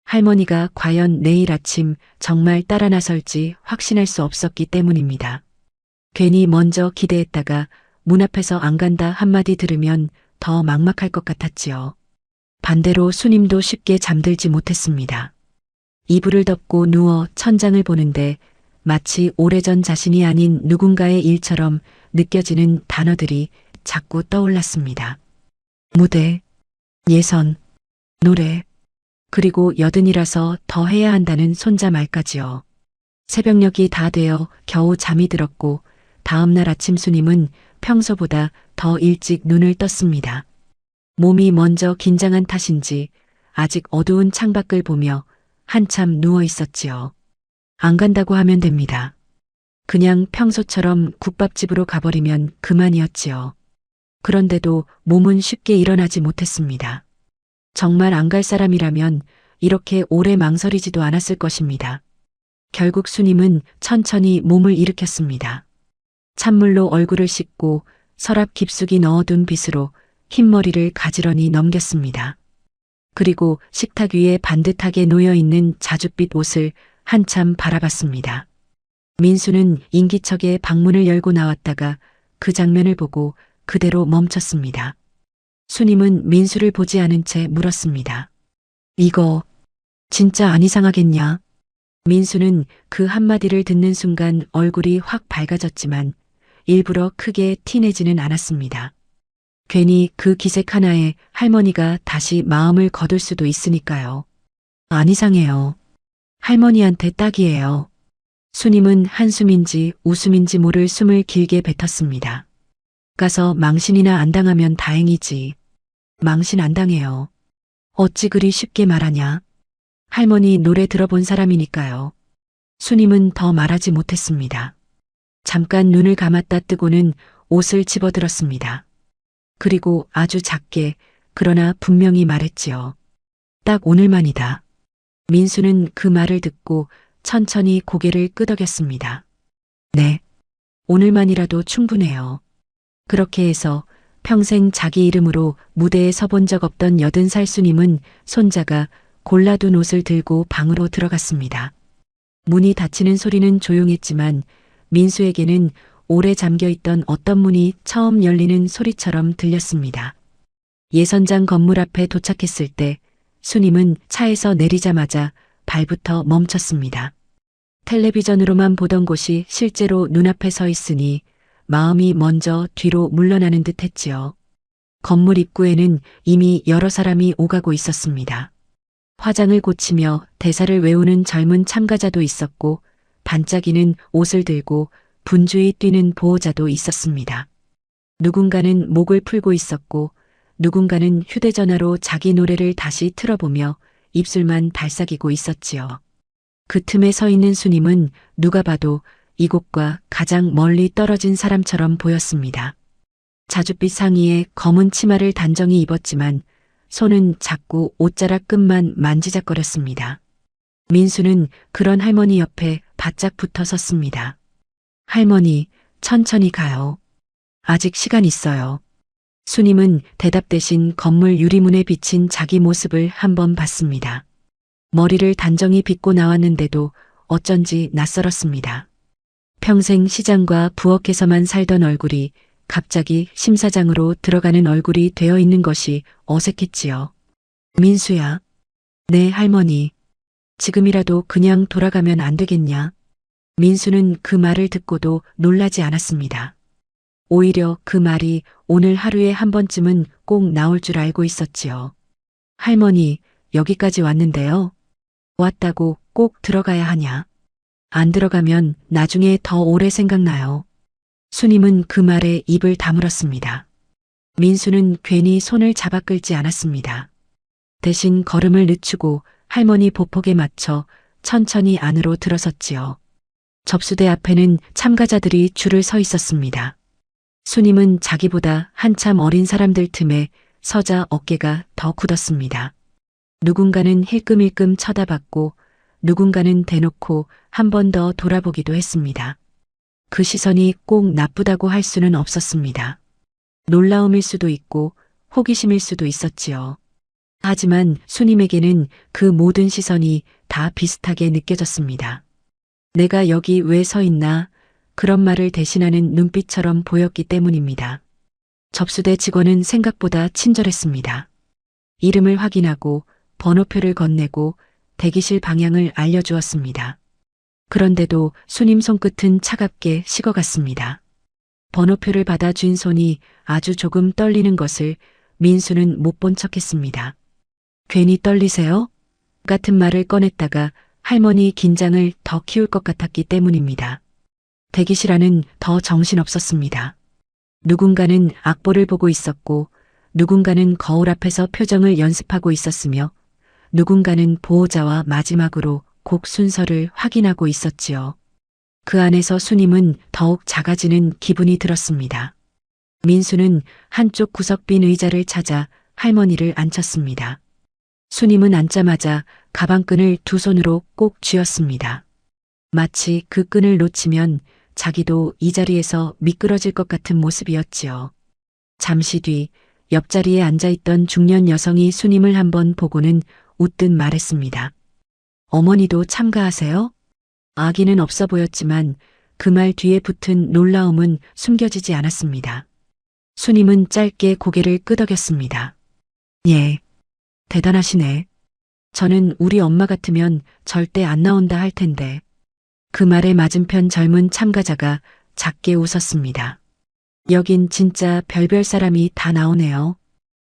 할머니가 과연 내일 아침 정말 따라 나설지 확신할 수 없었기 때문입니다. 괜히 먼저 기대했다가 문 앞에서 안 간다 한마디 들으면 더 막막할 것 같았지요. 반대로 수님도 쉽게 잠들지 못했습니다. 이불을 덮고 누워 천장을 보는데 마치 오래전 자신이 아닌 누군가의 일처럼 느껴지는 단어들이 자꾸 떠올랐습니다. 무대, 예선, 노래, 그리고 80이라서 더 해야 한다는 손자 말까지요. 새벽녘이 다 되어 겨우 잠이 들었고 다음날 아침 수님은 평소보다 더 일찍 눈을 떴습니다. 몸이 먼저 긴장한 탓인지 아직 어두운 창밖을 보며 한참 누워 있었지요. 안 간다고 하면 됩니다. 그냥 평소처럼 국밥집으로 가버리면 그만이었지요. 그런데도 몸은 쉽게 일어나지 못했습니다. 정말 안 갈 사람이라면 이렇게 오래 망설이지도 않았을 것입니다. 결국 수님은 천천히 몸을 일으켰습니다. 찬물로 얼굴을 씻고 서랍 깊숙이 넣어둔 빗으로 흰머리를 가지런히 넘겼습니다. 그리고 식탁 위에 반듯하게 놓여있는 자줏빛 옷을 한참 바라봤습니다. 민수는 인기척에 방문을 열고 나왔다가 그 장면을 보고 그대로 멈췄습니다. 수님은 민수를 보지 않은 채 물었습니다. 이거 진짜 안 이상하겠냐? 민수는 그 한마디를 듣는 순간 얼굴이 확 밝아졌지만 일부러 크게 티내지는 않았습니다. 괜히 그 기색 하나에 할머니가 다시 마음을 거둘 수도 있으니까요. 안 이상해요. 할머니한테 딱이에요. 수님은 한숨인지 웃음인지 모를 숨을 길게 뱉었습니다. 가서 망신이나 안 당하면 다행이지. 망신 안 당해요. 어찌 그리 쉽게 말하냐. 할머니 노래 들어본 사람이니까요. 수님은 더 말하지 못했습니다. 잠깐 눈을 감았다 뜨고는 옷을 집어들었습니다. 그리고 아주 작게 그러나 분명히 말했지요. 딱 오늘만이다. 민수는 그 말을 듣고 천천히 고개를 끄덕였습니다. 네, 오늘만이라도 충분해요. 그렇게 해서 평생 자기 이름으로 무대에 서본 적 없던 80살 수님은 손자가 골라둔 옷을 들고 방으로 들어갔습니다. 문이 닫히는 소리는 조용했지만 민수에게는 오래 잠겨있던 어떤 문이 처음 열리는 소리처럼 들렸습니다. 예선장 건물 앞에 도착했을 때 수님은 차에서 내리자마자 발부터 멈췄습니다. 텔레비전으로만 보던 곳이 실제로 눈앞에 서 있으니 마음이 먼저 뒤로 물러나는 듯 했지요. 건물 입구에는 이미 여러 사람이 오가고 있었습니다. 화장을 고치며 대사를 외우는 젊은 참가자도 있었고 반짝이는 옷을 들고 분주히 뛰는 보호자도 있었습니다. 누군가는 목을 풀고 있었고 누군가는 휴대전화로 자기 노래를 다시 틀어보며 입술만 달싹이고 있었지요. 그 틈에 서 있는 수님은 누가 봐도 이곳과 가장 멀리 떨어진 사람처럼 보였습니다. 자줏빛 상의에 검은 치마를 단정히 입었지만 손은 자꾸 옷자락 끝만 만지작거렸습니다. 민수는 그런 할머니 옆에 바짝 붙어 섰습니다. 할머니, 천천히 가요. 아직 시간 있어요. 수님은 대답 대신 건물 유리문에 비친 자기 모습을 한번 봤습니다. 머리를 단정히 빗고 나왔는데도 어쩐지 낯설었습니다. 평생 시장과 부엌에서만 살던 얼굴이 갑자기 심사장으로 들어가는 얼굴이 되어 있는 것이 어색했지요. 민수야. 네, 할머니. 지금이라도 그냥 돌아가면 안 되겠냐? 민수는 그 말을 듣고도 놀라지 않았습니다. 오히려 그 말이 오늘 하루에 한 번쯤은 꼭 나올 줄 알고 있었지요. 할머니, 여기까지 왔는데요. 왔다고 꼭 들어가야 하냐? 안 들어가면 나중에 더 오래 생각나요. 수님은 그 말에 입을 다물었습니다. 민수는 괜히 손을 잡아 끌지 않았습니다. 대신 걸음을 늦추고 할머니 보폭에 맞춰 천천히 안으로 들어섰지요. 접수대 앞에는 참가자들이 줄을 서 있었습니다. 수님은 자기보다 한참 어린 사람들 틈에 서자 어깨가 더 굳었습니다. 누군가는 힐끔힐끔 쳐다봤고 누군가는 대놓고 한 번 더 돌아보기도 했습니다. 그 시선이 꼭 나쁘다고 할 수는 없었습니다. 놀라움일 수도 있고 호기심일 수도 있었지요. 하지만 수님에게는 그 모든 시선이 다 비슷하게 느껴졌습니다. 내가 여기 왜 서 있나? 그런 말을 대신하는 눈빛처럼 보였기 때문입니다. 접수대 직원은 생각보다 친절했습니다. 이름을 확인하고 번호표를 건네고 대기실 방향을 알려주었습니다. 그런데도 수님 손끝은 차갑게 식어갔습니다. 번호표를 받아 쥔 손이 아주 조금 떨리는 것을 민수는 못 본 척했습니다. 괜히 떨리세요? 같은 말을 꺼냈다가 할머니 긴장을 더 키울 것 같았기 때문입니다. 대기실 안은 더 정신없었습니다. 누군가는 악보를 보고 있었고 누군가는 거울 앞에서 표정을 연습하고 있었으며 누군가는 보호자와 마지막으로 곡 순서를 확인하고 있었지요. 그 안에서 수님은 더욱 작아지는 기분이 들었습니다. 민수는 한쪽 구석 빈 의자를 찾아 할머니를 앉혔습니다. 수님은 앉자마자 가방끈을 두 손으로 꼭 쥐었습니다. 마치 그 끈을 놓치면 자기도 이 자리에서 미끄러질 것 같은 모습이었지요. 잠시 뒤 옆자리에 앉아있던 중년 여성이 수님을 한번 보고는 웃듯 말했습니다. 어머니도 참가하세요? 아기는 없어 보였지만 그 말 뒤에 붙은 놀라움은 숨겨지지 않았습니다. 수님은 짧게 고개를 끄덕였습니다. 예, 대단하시네. 저는 우리 엄마 같으면 절대 안 나온다 할 텐데. 그 말에 맞은편 젊은 참가자가 작게 웃었습니다. 여긴 진짜 별별 사람이 다 나오네요.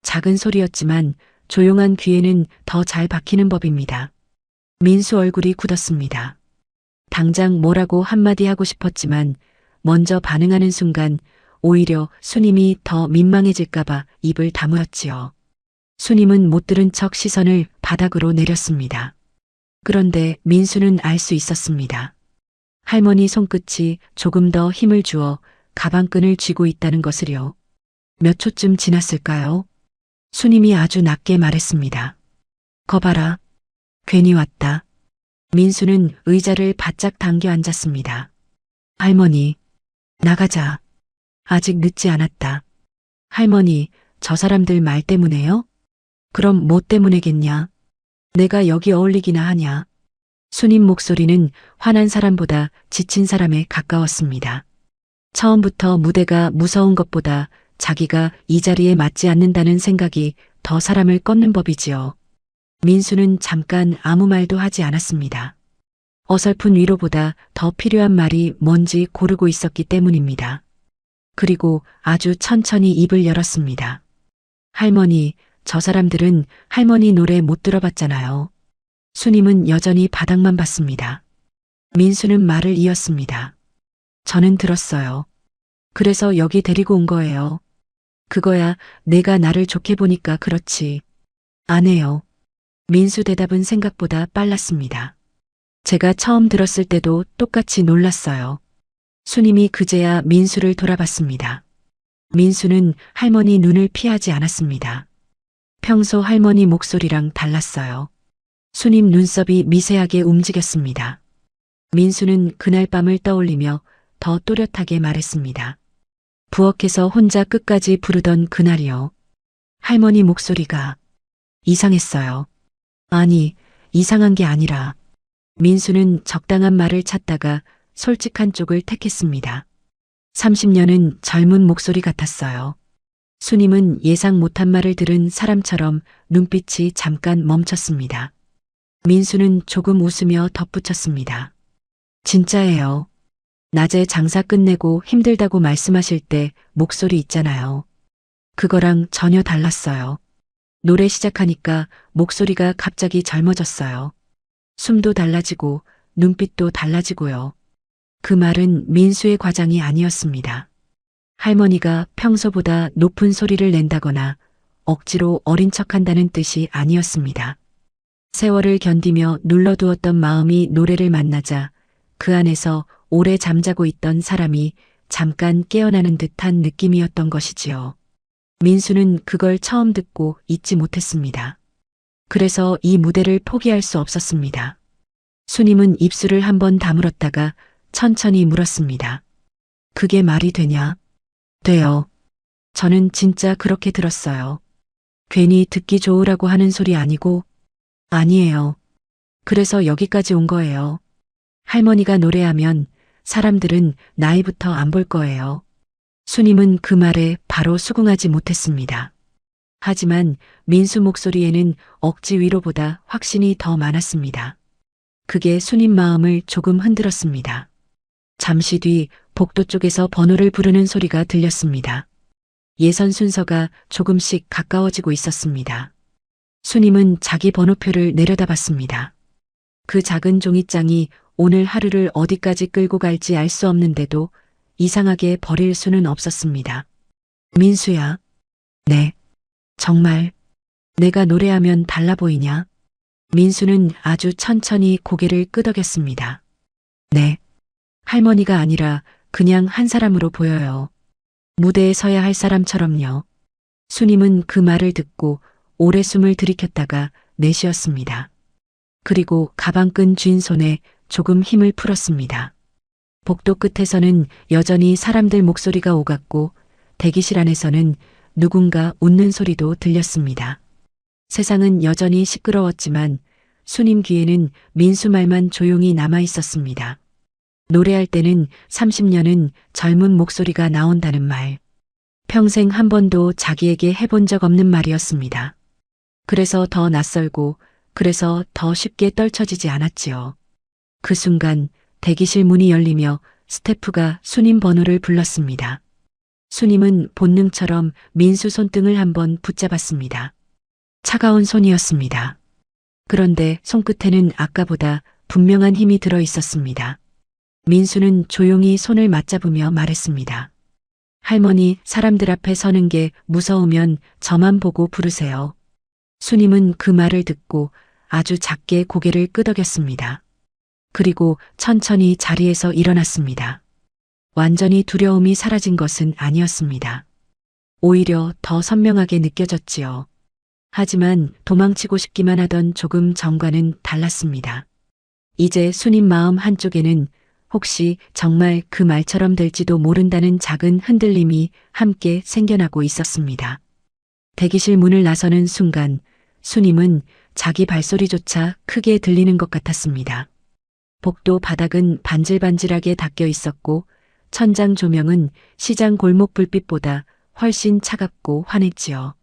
작은 소리였지만 조용한 귀에는 더 잘 박히는 법입니다. 민수 얼굴이 굳었습니다. 당장 뭐라고 한마디 하고 싶었지만 먼저 반응하는 순간 오히려 수님이 더 민망해질까봐 입을 다물었지요. 수님은 못 들은 척 시선을 바닥으로 내렸습니다. 그런데 민수는 알 수 있었습니다. 할머니 손끝이 조금 더 힘을 주어 가방끈을 쥐고 있다는 것을요. 몇 초쯤 지났을까요? 수님이 아주 낮게 말했습니다. 거봐라. 괜히 왔다. 민수는 의자를 바짝 당겨 앉았습니다. 할머니, 나가자. 아직 늦지 않았다. 할머니, 저 사람들 말 때문에요? 그럼 뭐 때문에겠냐? 내가 여기 어울리기나 하냐? 수님 목소리는 화난 사람보다 지친 사람에 가까웠습니다. 처음부터 무대가 무서운 것보다 자기가 이 자리에 맞지 않는다는 생각이 더 사람을 꺾는 법이지요. 민수는 잠깐 아무 말도 하지 않았습니다. 어설픈 위로보다 더 필요한 말이 뭔지 고르고 있었기 때문입니다. 그리고 아주 천천히 입을 열었습니다. 할머니, 저 사람들은 할머니 노래 못 들어봤잖아요. 수님은 여전히 바닥만 봤습니다. 민수는 말을 이었습니다. 저는 들었어요. 그래서 여기 데리고 온 거예요. 그거야 내가 나를 좋게 보니까 그렇지. 안 해요. 민수 대답은 생각보다 빨랐습니다. 제가 처음 들었을 때도 똑같이 놀랐어요. 수님이 그제야 민수를 돌아봤습니다. 민수는 할머니 눈을 피하지 않았습니다. 평소 할머니 목소리랑 달랐어요. 수님 눈썹이 미세하게 움직였습니다. 민수는 그날 밤을 떠올리며 더 또렷하게 말했습니다. 부엌에서 혼자 끝까지 부르던 그날이요. 할머니 목소리가 이상했어요. 아니, 이상한 게 아니라 민수는 적당한 말을 찾다가 솔직한 쪽을 택했습니다. 30년은 젊은 목소리 같았어요. 수님은 예상 못한 말을 들은 사람처럼 눈빛이 잠깐 멈췄습니다. 민수는 조금 웃으며 덧붙였습니다. 진짜예요. 낮에 장사 끝내고 힘들다고 말씀하실 때 목소리 있잖아요. 그거랑 전혀 달랐어요. 노래 시작하니까 목소리가 갑자기 젊어졌어요. 숨도 달라지고 눈빛도 달라지고요. 그 말은 민수의 과장이 아니었습니다. 할머니가 평소보다 높은 소리를 낸다거나 억지로 어린 척한다는 뜻이 아니었습니다. 세월을 견디며 눌러두었던 마음이 노래를 만나자 그 안에서 오래 잠자고 있던 사람이 잠깐 깨어나는 듯한 느낌이었던 것이지요. 민수는 그걸 처음 듣고 잊지 못했습니다. 그래서 이 무대를 포기할 수 없었습니다. 수님은 입술을 한번 다물었다가 천천히 물었습니다. 그게 말이 되냐? 돼요. 저는 진짜 그렇게 들었어요. 괜히 듣기 좋으라고 하는 소리 아니고? 아니에요. 그래서 여기까지 온 거예요. 할머니가 노래하면 사람들은 나이부터 안 볼 거예요. 수님은 그 말에 바로 수긍하지 못했습니다. 하지만 민수 목소리에는 억지 위로보다 확신이 더 많았습니다. 그게 수님 마음을 조금 흔들었습니다. 잠시 뒤 복도 쪽에서 번호를 부르는 소리가 들렸습니다. 예선 순서가 조금씩 가까워지고 있었습니다. 수님은 자기 번호표를 내려다봤습니다. 그 작은 종이장이 오늘 하루를 어디까지 끌고 갈지 알 수 없는데도 이상하게 버릴 수는 없었습니다. 민수야. 네. 정말 내가 노래하면 달라 보이냐? 민수는 아주 천천히 고개를 끄덕였습니다. 네. 할머니가 아니라 그냥 한 사람으로 보여요. 무대에 서야 할 사람처럼요. 수님은 그 말을 듣고 오래 숨을 들이켰다가 내쉬었습니다. 그리고 가방끈 쥔 손에 조금 힘을 풀었습니다. 복도 끝에서는 여전히 사람들 목소리가 오갔고 대기실 안에서는 누군가 웃는 소리도 들렸습니다. 세상은 여전히 시끄러웠지만 수님 귀에는 민수 말만 조용히 남아 있었습니다. 노래할 때는 30년은 젊은 목소리가 나온다는 말. 평생 한 번도 자기에게 해본 적 없는 말이었습니다. 그래서 더 낯설고 그래서 더 쉽게 떨쳐지지 않았지요. 그 순간 대기실 문이 열리며 스태프가 수님 번호를 불렀습니다. 수님은 본능처럼 민수 손등을 한번 붙잡았습니다. 차가운 손이었습니다. 그런데 손끝에는 아까보다 분명한 힘이 들어 있었습니다. 민수는 조용히 손을 맞잡으며 말했습니다. 할머니, 사람들 앞에 서는 게 무서우면 저만 보고 부르세요. 수님은 그 말을 듣고 아주 작게 고개를 끄덕였습니다. 그리고 천천히 자리에서 일어났습니다. 완전히 두려움이 사라진 것은 아니었습니다. 오히려 더 선명하게 느껴졌지요. 하지만 도망치고 싶기만 하던 조금 전과는 달랐습니다. 이제 수님 마음 한쪽에는 혹시 정말 그 말처럼 될지도 모른다는 작은 흔들림이 함께 생겨나고 있었습니다. 대기실 문을 나서는 순간 수님은 자기 발소리조차 크게 들리는 것 같았습니다. 복도 바닥은 반질반질하게 닦여 있었고 천장 조명은 시장 골목 불빛보다 훨씬 차갑고 환했지요.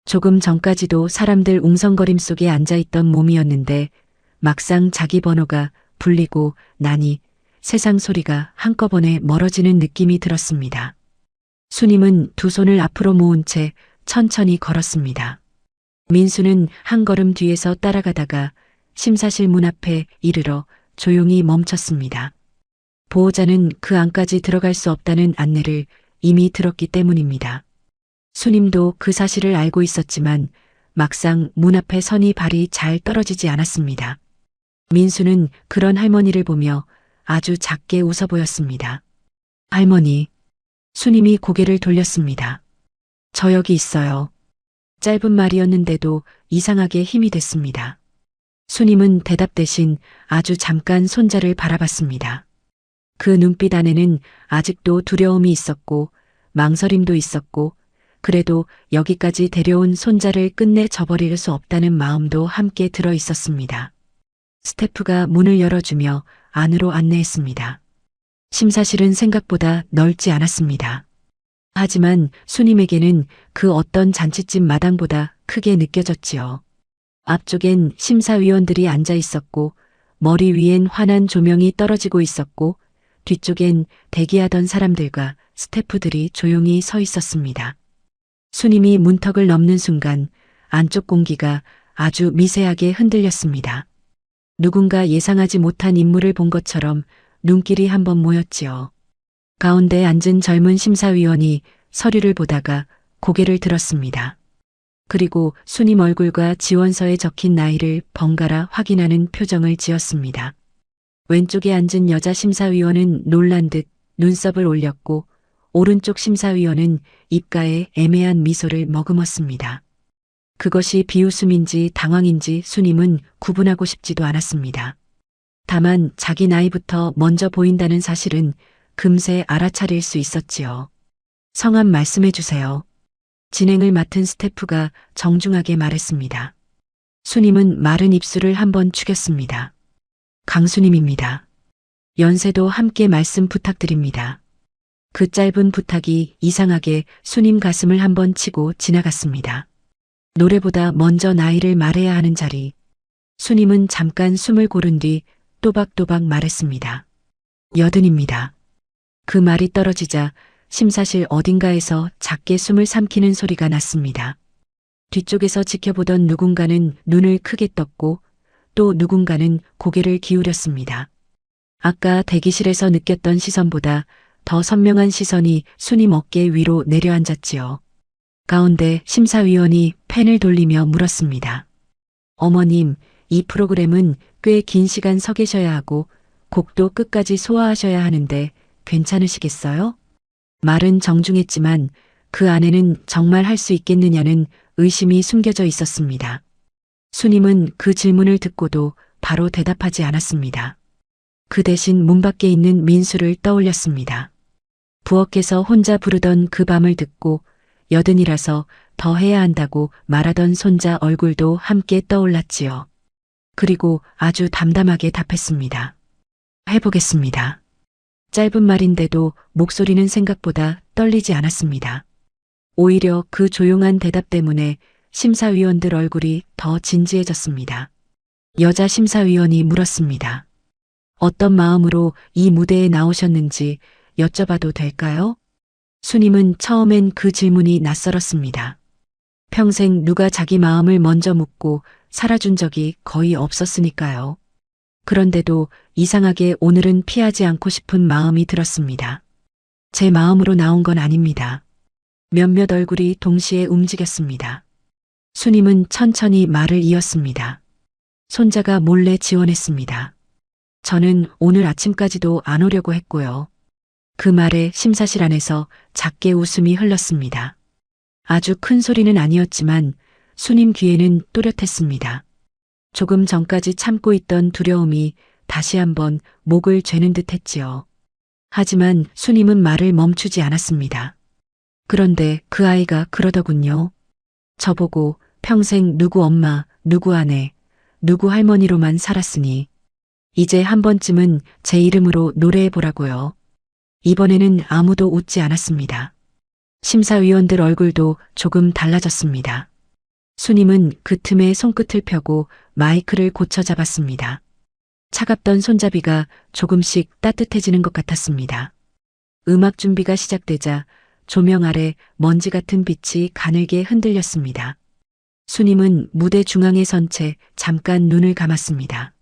조금 전까지도 사람들 웅성거림 속에 앉아있던 몸이었는데 막상 자기 번호가 불리고 나니 세상 소리가 한꺼번에 멀어지는 느낌이 들었습니다. 수님은 두 손을 앞으로 모은 채 천천히 걸었습니다. 민수는 한 걸음 뒤에서 따라가다가 심사실 문 앞에 이르러 조용히 멈췄습니다. 보호자는 그 안까지 들어갈 수 없다는 안내를 이미 들었기 때문입니다. 수님도 그 사실을 알고 있었지만 막상 문 앞에 서니 발이 잘 떨어지지 않았습니다. 민수는 그런 할머니를 보며 아주 작게 웃어 보였습니다. 할머니. 수님이 고개를 돌렸습니다. 저 여기 있어요. 짧은 말이었는데도 이상하게 힘이 됐습니다. 수님은 대답 대신 아주 잠깐 손자를 바라봤습니다. 그 눈빛 안에는 아직도 두려움이 있었고 망설임도 있었고, 그래도 여기까지 데려온 손자를 끝내 저버릴 수 없다는 마음도 함께 들어 있었습니다. 스태프가 문을 열어주며 안으로 안내했습니다. 심사실은 생각보다 넓지 않았습니다. 하지만 수님에게는 그 어떤 잔칫집 마당보다 크게 느껴졌지요. 앞쪽엔 심사위원들이 앉아 있었고, 머리 위엔 환한 조명이 떨어지고 있었고, 뒤쪽엔 대기하던 사람들과 스태프들이 조용히 서 있었습니다. 수님이 문턱을 넘는 순간 안쪽 공기가 아주 미세하게 흔들렸습니다. 누군가 예상하지 못한 인물을 본 것처럼 눈길이 한번 모였지요. 가운데 앉은 젊은 심사위원이 서류를 보다가 고개를 들었습니다. 그리고 수님 얼굴과 지원서에 적힌 나이를 번갈아 확인하는 표정을 지었습니다. 왼쪽에 앉은 여자 심사위원은 놀란 듯 눈썹을 올렸고, 오른쪽 심사위원은 입가에 애매한 미소를 머금었습니다. 그것이 비웃음인지 당황인지 수님은 구분하고 싶지도 않았습니다. 다만 자기 나이부터 먼저 보인다는 사실은 금세 알아차릴 수 있었지요. 성함 말씀해 주세요. 진행을 맡은 스태프가 정중하게 말했습니다. 수님은 마른 입술을 한번 축였습니다. 강수님입니다. 연세도 함께 말씀 부탁드립니다. 그 짧은 부탁이 이상하게 수님 가슴을 한번 치고 지나갔습니다. 노래보다 먼저 나이를 말해야 하는 자리. 수님은 잠깐 숨을 고른 뒤 또박또박 말했습니다. 80입니다. 그 말이 떨어지자 심사실 어딘가에서 작게 숨을 삼키는 소리가 났습니다. 뒤쪽에서 지켜보던 누군가는 눈을 크게 떴고, 또 누군가는 고개를 기울였습니다. 아까 대기실에서 느꼈던 시선보다 더 선명한 시선이 수님 어깨 위로 내려앉았지요. 가운데 심사위원이 펜을 돌리며 물었습니다. 어머님, 이 프로그램은 꽤 긴 시간 서 계셔야 하고 곡도 끝까지 소화하셔야 하는데 괜찮으시겠어요? 말은 정중했지만 그 안에는 정말 할 수 있겠느냐는 의심이 숨겨져 있었습니다. 수님은 그 질문을 듣고도 바로 대답하지 않았습니다. 그 대신 문 밖에 있는 민수를 떠올렸습니다. 부엌에서 혼자 부르던 그 밤을 듣고 80이라서 더 해야 한다고 말하던 손자 얼굴도 함께 떠올랐지요. 그리고 아주 담담하게 답했습니다. 해보겠습니다. 짧은 말인데도 목소리는 생각보다 떨리지 않았습니다. 오히려 그 조용한 대답 때문에 심사위원들 얼굴이 더 진지해졌습니다. 여자 심사위원이 물었습니다. 어떤 마음으로 이 무대에 나오셨는지 여쭤봐도 될까요? 수님은 처음엔 그 질문이 낯설었습니다. 평생 누가 자기 마음을 먼저 묻고 살아준 적이 거의 없었으니까요. 그런데도 이상하게 오늘은 피하지 않고 싶은 마음이 들었습니다. 제 마음으로 나온 건 아닙니다. 몇몇 얼굴이 동시에 움직였습니다. 수님은 천천히 말을 이었습니다. 손자가 몰래 지원했습니다. 저는 오늘 아침까지도 안 오려고 했고요. 그 말에 심사실 안에서 작게 웃음이 흘렀습니다. 아주 큰 소리는 아니었지만 수님 귀에는 또렷했습니다. 조금 전까지 참고 있던 두려움이 다시 한번 목을 죄는 듯 했지요. 하지만 수님은 말을 멈추지 않았습니다. 그런데 그 아이가 그러더군요. 저보고 평생 누구 엄마, 누구 아내, 누구 할머니로만 살았으니 이제 한 번쯤은 제 이름으로 노래해보라고요. 이번에는 아무도 웃지 않았습니다. 심사위원들 얼굴도 조금 달라졌습니다. 수님은 그 틈에 손끝을 펴고 마이크를 고쳐 잡았습니다. 차갑던 손잡이가 조금씩 따뜻해지는 것 같았습니다. 음악 준비가 시작되자 조명 아래 먼지 같은 빛이 가늘게 흔들렸습니다. 수님은 무대 중앙에 선 채 잠깐 눈을 감았습니다.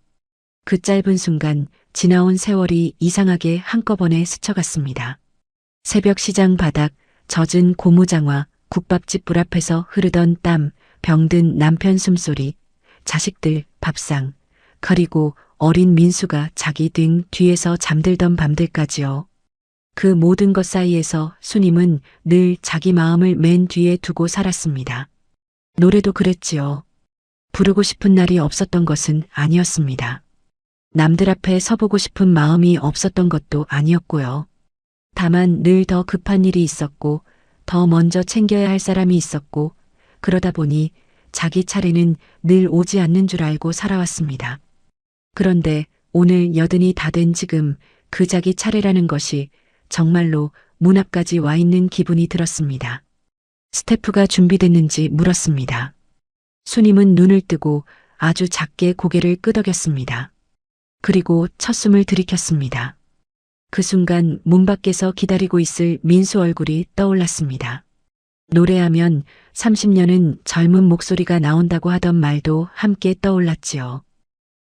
그 짧은 순간 지나온 세월이 이상하게 한꺼번에 스쳐갔습니다. 새벽 시장 바닥, 젖은 고무장화, 국밥집 불 앞에서 흐르던 땀, 병든 남편 숨소리, 자식들 밥상, 그리고 어린 민수가 자기 등 뒤에서 잠들던 밤들까지요. 그 모든 것 사이에서 수님은 늘 자기 마음을 맨 뒤에 두고 살았습니다. 노래도 그랬지요. 부르고 싶은 날이 없었던 것은 아니었습니다. 남들 앞에 서보고 싶은 마음이 없었던 것도 아니었고요. 다만 늘 더 급한 일이 있었고 더 먼저 챙겨야 할 사람이 있었고 그러다 보니 자기 차례는 늘 오지 않는 줄 알고 살아왔습니다. 그런데 오늘 80이 다 된 지금 그 자기 차례라는 것이 정말로 문 앞까지 와 있는 기분이 들었습니다. 스태프가 준비됐는지 물었습니다. 수님은 눈을 뜨고 아주 작게 고개를 끄덕였습니다. 그리고 첫 숨을 들이켰습니다. 그 순간 문 밖에서 기다리고 있을 민수 얼굴이 떠올랐습니다. 노래하면 30년은 젊은 목소리가 나온다고 하던 말도 함께 떠올랐지요.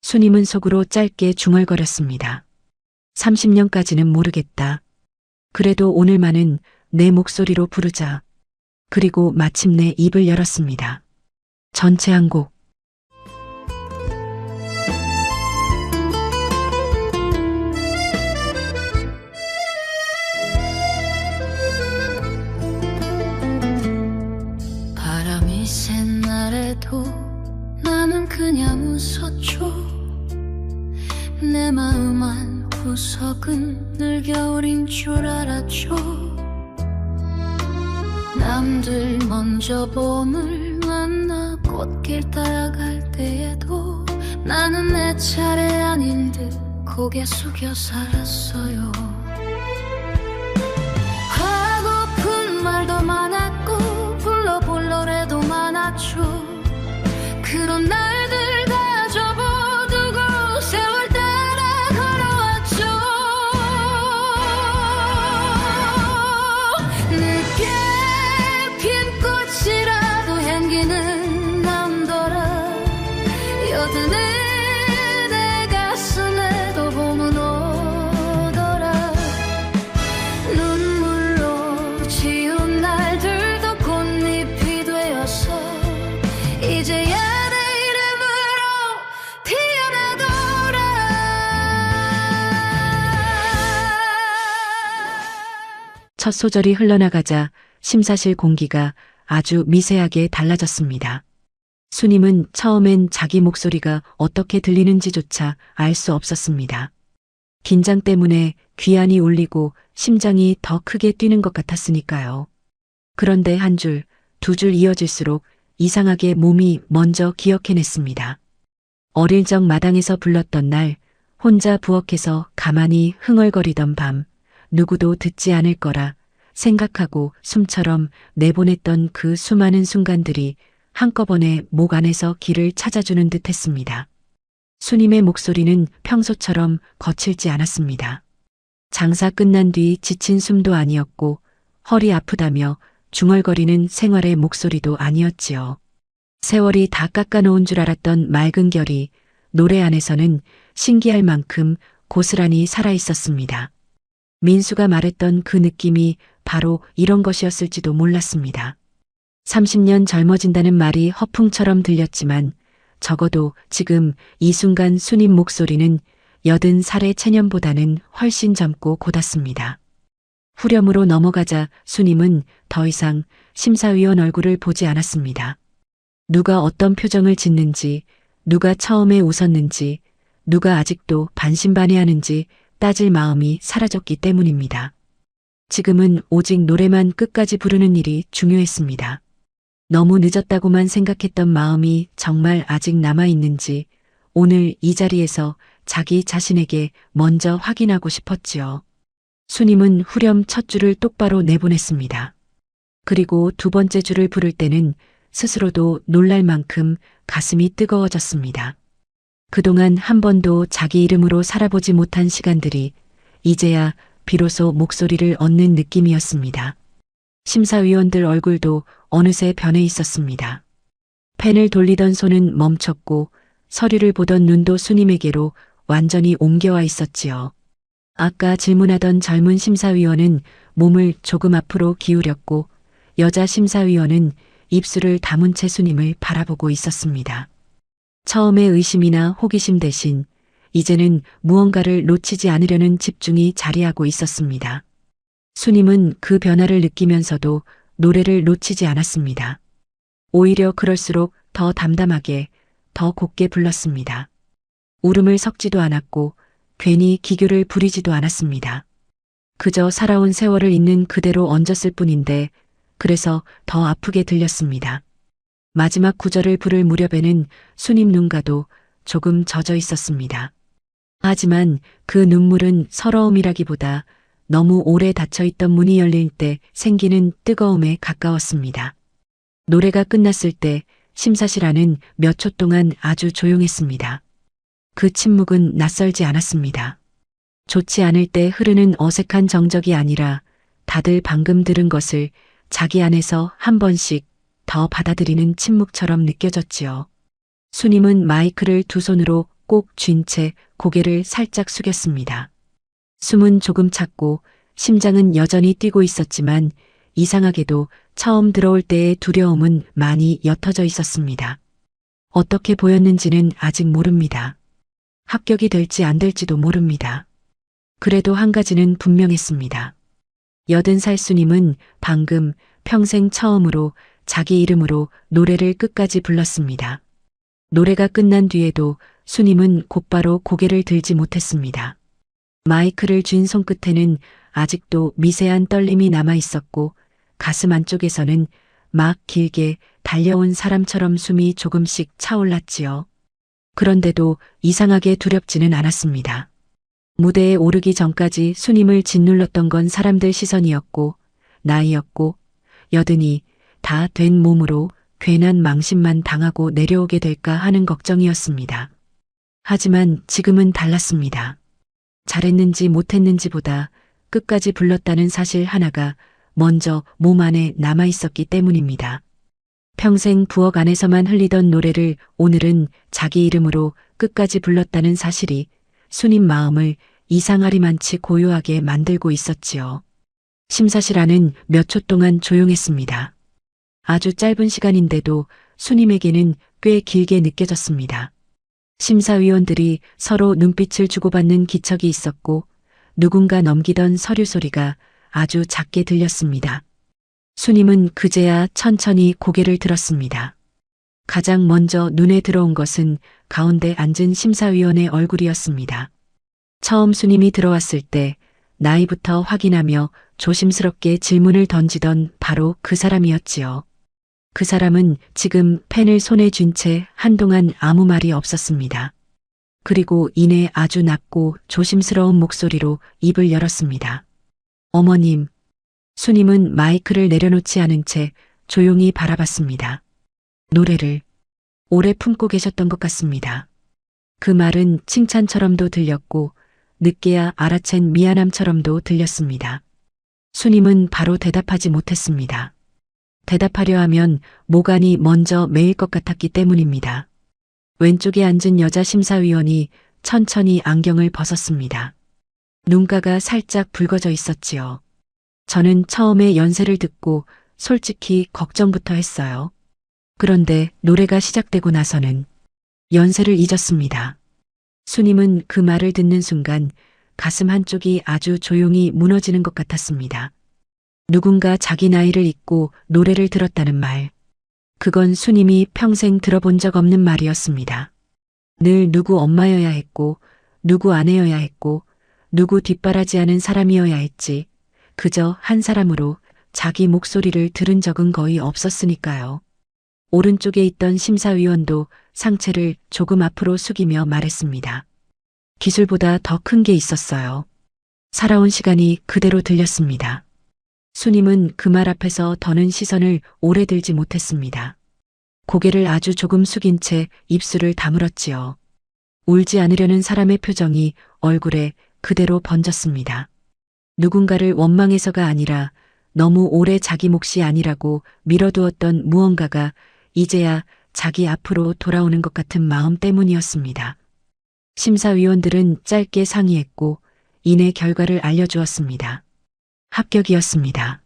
수님은 속으로 짧게 중얼거렸습니다. 30년까지는 모르겠다. 그래도 오늘만은 내 목소리로 부르자. 그리고 마침내 입을 열었습니다. 전체 한 곡.
바람이 센 날에도 나는 그냥 웃었죠. 내 마음 한 구석은 늘 겨울인 줄 알았죠. 남들 먼저 봄을 만나 꽃길 따라갈 때에도 나는 내 차례 아닌 듯 고개 숙여 살았어요. 하고픈 말도 많았고 불러볼 노래도 많았죠. 그런 날들 다 접어두고 세월 따라 걸어왔죠. 늦게 핀 꽃이라도 향기는 남더라. 여든의 내 가슴에도 봄은 오더라. 눈물로 지운 날들도 꽃잎이 되어서 이제야 내 이름으로 피어나더라.
첫 소절이 흘러나가자 심사실 공기가 아주 미세하게 달라졌습니다. 수님은 처음엔 자기 목소리가 어떻게 들리는지조차 알 수 없었습니다. 긴장 때문에 귀안이 울리고 심장이 더 크게 뛰는 것 같았으니까요. 그런데 한 줄, 두 줄 이어질수록 이상하게 몸이 먼저 기억해냈습니다. 어릴 적 마당에서 불렀던 날, 혼자 부엌에서 가만히 흥얼거리던 밤, 누구도 듣지 않을 거라 생각하고 숨처럼 내보냈던 그 수많은 순간들이 한꺼번에 목 안에서 길을 찾아주는 듯 했습니다. 수님의 목소리는 평소처럼 거칠지 않았습니다. 장사 끝난 뒤 지친 숨도 아니었고 허리 아프다며 중얼거리는 생활의 목소리도 아니었지요. 세월이 다 깎아놓은 줄 알았던 맑은 결이 노래 안에서는 신기할 만큼 고스란히 살아있었습니다. 민수가 말했던 그 느낌이 바로 이런 것이었을지도 몰랐습니다. 30년 젊어진다는 말이 허풍처럼 들렸지만 적어도 지금 이 순간 수님 목소리는 80살의 체년보다는 훨씬 젊고 고닫습니다. 후렴으로 넘어가자 수님은 더 이상 심사위원 얼굴을 보지 않았습니다. 누가 어떤 표정을 짓는지, 누가 처음에 웃었는지, 누가 아직도 반신반의하는지 따질 마음이 사라졌기 때문입니다. 지금은 오직 노래만 끝까지 부르는 일이 중요했습니다. 너무 늦었다고만 생각했던 마음이 정말 아직 남아있는지 오늘 이 자리에서 자기 자신에게 먼저 확인하고 싶었지요. 수님은 후렴 첫 줄을 똑바로 내보냈습니다. 그리고 두 번째 줄을 부를 때는 스스로도 놀랄 만큼 가슴이 뜨거워졌습니다. 그동안 한 번도 자기 이름으로 살아보지 못한 시간들이 이제야 비로소 목소리를 얻는 느낌이었습니다. 심사위원들 얼굴도 어느새 변해 있었습니다. 펜을 돌리던 손은 멈췄고 서류를 보던 눈도 수님에게로 완전히 옮겨와 있었지요. 아까 질문하던 젊은 심사위원은 몸을 조금 앞으로 기울였고 여자 심사위원은 입술을 다문 채 수님을 바라보고 있었습니다. 처음에 의심이나 호기심 대신 이제는 무언가를 놓치지 않으려는 집중이 자리하고 있었습니다. 수님은 그 변화를 느끼면서도 노래를 놓치지 않았습니다. 오히려 그럴수록 더 담담하게, 더 곱게 불렀습니다. 울음을 섞지도 않았고 괜히 기교를 부리지도 않았습니다. 그저 살아온 세월을 있는 그대로 얹었을 뿐인데 그래서 더 아프게 들렸습니다. 마지막 구절을 부를 무렵에는 순임 눈가도 조금 젖어 있었습니다. 하지만 그 눈물은 서러움이라기보다 너무 오래 닫혀있던 문이 열릴 때 생기는 뜨거움에 가까웠습니다. 노래가 끝났을 때 심사실 안은 몇 초 동안 아주 조용했습니다. 그 침묵은 낯설지 않았습니다. 좋지 않을 때 흐르는 어색한 정적이 아니라 다들 방금 들은 것을 자기 안에서 한 번씩 더 받아들이는 침묵처럼 느껴졌지요. 순임은 마이크를 두 손으로 꼭 쥔 채 고개를 살짝 숙였습니다. 숨은 조금 찼고 심장은 여전히 뛰고 있었지만 이상하게도 처음 들어올 때의 두려움은 많이 옅어져 있었습니다. 어떻게 보였는지는 아직 모릅니다. 합격이 될지 안 될지도 모릅니다. 그래도 한 가지는 분명했습니다. 80살 순임은 방금 평생 처음으로 자기 이름으로 노래를 끝까지 불렀습니다. 노래가 끝난 뒤에도 순임은 곧바로 고개를 들지 못했습니다. 마이크를 쥔 손끝에는 아직도 미세한 떨림이 남아 있었고 가슴 안쪽에서는 막 길게 달려온 사람처럼 숨이 조금씩 차올랐지요. 그런데도 이상하게 두렵지는 않았습니다. 무대에 오르기 전까지 순임을 짓눌렀던 건 사람들 시선이었고 나이였고 여든이 다 된 몸으로 괜한 망신만 당하고 내려오게 될까 하는 걱정이었습니다. 하지만 지금은 달랐습니다. 잘했는지 못했는지보다 끝까지 불렀다는 사실 하나가 먼저 몸 안에 남아 있었기 때문입니다. 평생 부엌 안에서만 흘리던 노래를 오늘은 자기 이름으로 끝까지 불렀다는 사실이 순임 마음을 이상하리만치 고요하게 만들고 있었지요. 심사실 안은 몇 초 동안 조용했습니다. 아주 짧은 시간인데도 순임에게는 꽤 길게 느껴졌습니다. 심사위원들이 서로 눈빛을 주고받는 기척이 있었고 누군가 넘기던 서류 소리가 아주 작게 들렸습니다. 순임은 그제야 천천히 고개를 들었습니다. 가장 먼저 눈에 들어온 것은 가운데 앉은 심사위원의 얼굴이었습니다. 처음 순임이 들어왔을 때 나이부터 확인하며 조심스럽게 질문을 던지던 바로 그 사람이었지요. 그 사람은 지금 펜을 손에 쥔 채 한동안 아무 말이 없었습니다. 그리고 이내 아주 낮고 조심스러운 목소리로 입을 열었습니다. 어머님. 순임은 마이크를 내려놓지 않은 채 조용히 바라봤습니다. 노래를 오래 품고 계셨던 것 같습니다. 그 말은 칭찬처럼도 들렸고 늦게야 알아챈 미안함처럼도 들렸습니다. 순임은 바로 대답하지 못했습니다. 대답하려 하면 모간이 먼저 메일 것 같았기 때문입니다. 왼쪽에 앉은 여자 심사위원이 천천히 안경을 벗었습니다. 눈가가 살짝 붉어져 있었지요. 저는 처음에 연세를 듣고 솔직히 걱정부터 했어요. 그런데 노래가 시작되고 나서는 연세를 잊었습니다. 순임은 그 말을 듣는 순간 가슴 한쪽이 아주 조용히 무너지는 것 같았습니다. 누군가 자기 나이를 잊고 노래를 들었다는 말. 그건 순임이 평생 들어본 적 없는 말이었습니다. 늘 누구 엄마여야 했고 누구 아내여야 했고 누구 뒷바라지하는 사람이어야 했지. 그저 한 사람으로 자기 목소리를 들은 적은 거의 없었으니까요. 오른쪽에 있던 심사위원도 상체를 조금 앞으로 숙이며 말했습니다. 기술보다 더 큰 게 있었어요. 살아온 시간이 그대로 들렸습니다. 순임은 그 말 앞에서 더는 시선을 오래 들지 못했습니다. 고개를 아주 조금 숙인 채 입술을 다물었지요. 울지 않으려는 사람의 표정이 얼굴에 그대로 번졌습니다. 누군가를 원망해서가 아니라 너무 오래 자기 몫이 아니라고 밀어두었던 무언가가 이제야 자기 앞으로 돌아오는 것 같은 마음 때문이었습니다. 심사위원들은 짧게 상의했고 이내 결과를 알려주었습니다. 합격이었습니다.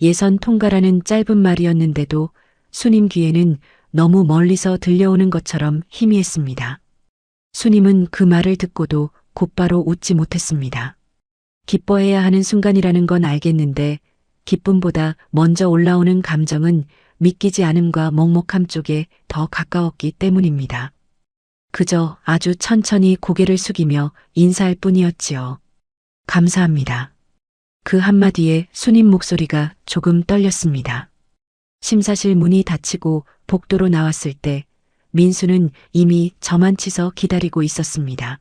예선 통과라는 짧은 말이었는데도 순임 귀에는 너무 멀리서 들려오는 것처럼 희미했습니다. 순임은 그 말을 듣고도 곧바로 웃지 못했습니다. 기뻐해야 하는 순간이라는 건 알겠는데 기쁨보다 먼저 올라오는 감정은 믿기지 않음과 먹먹함 쪽에 더 가까웠기 때문입니다. 그저 아주 천천히 고개를 숙이며 인사할 뿐이었지요. 감사합니다. 그 한마디에 순임 목소리가 조금 떨렸습니다. 심사실 문이 닫히고 복도로 나왔을 때 민수는 이미 저만 치서 기다리고 있었습니다.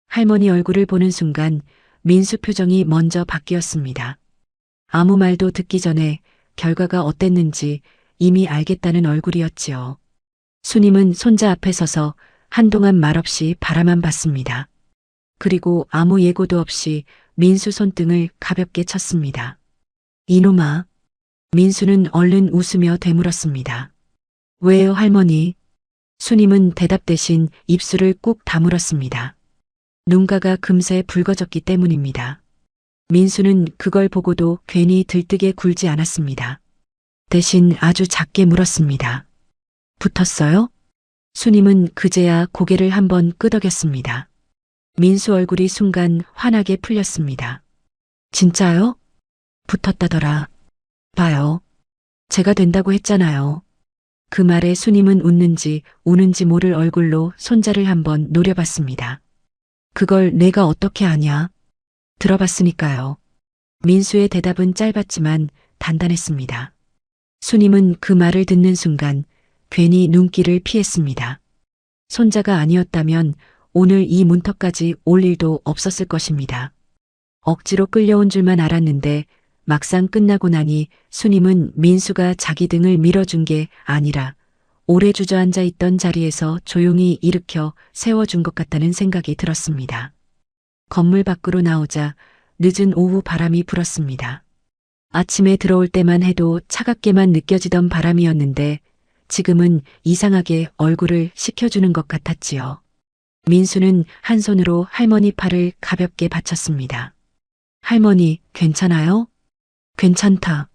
할머니 얼굴을 보는 순간 민수 표정이 먼저 바뀌었습니다. 아무 말도 듣기 전에 결과가 어땠는지 이미 알겠다는 얼굴이었지요. 순임은 손자 앞에 서서 한동안 말없이 바라만 봤습니다. 그리고 아무 예고도 없이 민수 손등을 가볍게 쳤습니다. 이놈아. 민수는 얼른 웃으며 되물었습니다. 왜요, 할머니? 순임은 대답 대신 입술을 꾹 다물었습니다. 눈가가 금세 붉어졌기 때문입니다. 민수는 그걸 보고도 괜히 들뜨게 굴지 않았습니다. 대신 아주 작게 물었습니다. 붙었어요? 순임은 그제야 고개를 한번 끄덕였습니다. 민수 얼굴이 순간 환하게 풀렸습니다. 진짜요? 붙었다더라. 봐요. 제가 된다고 했잖아요. 그 말에 순임은 웃는지 우는지 모를 얼굴로 손자를 한번 노려봤습니다. 그걸 내가 어떻게 아냐? 들어봤으니까요. 민수의 대답은 짧았지만 단단했습니다. 순임은 그 말을 듣는 순간 괜히 눈길을 피했습니다. 손자가 아니었다면 오늘 이 문턱까지 올 일도 없었을 것입니다. 억지로 끌려온 줄만 알았는데 막상 끝나고 나니 순임은 민수가 자기 등을 밀어준 게 아니라 오래 주저앉아 있던 자리에서 조용히 일으켜 세워준 것 같다는 생각이 들었습니다. 건물 밖으로 나오자 늦은 오후 바람이 불었습니다. 아침에 들어올 때만 해도 차갑게만 느껴지던 바람이었는데 지금은 이상하게 얼굴을 식혀주는 것 같았지요. 민수는 한 손으로 할머니 팔을 가볍게 받쳤습니다. 할머니, 괜찮아요? 괜찮다.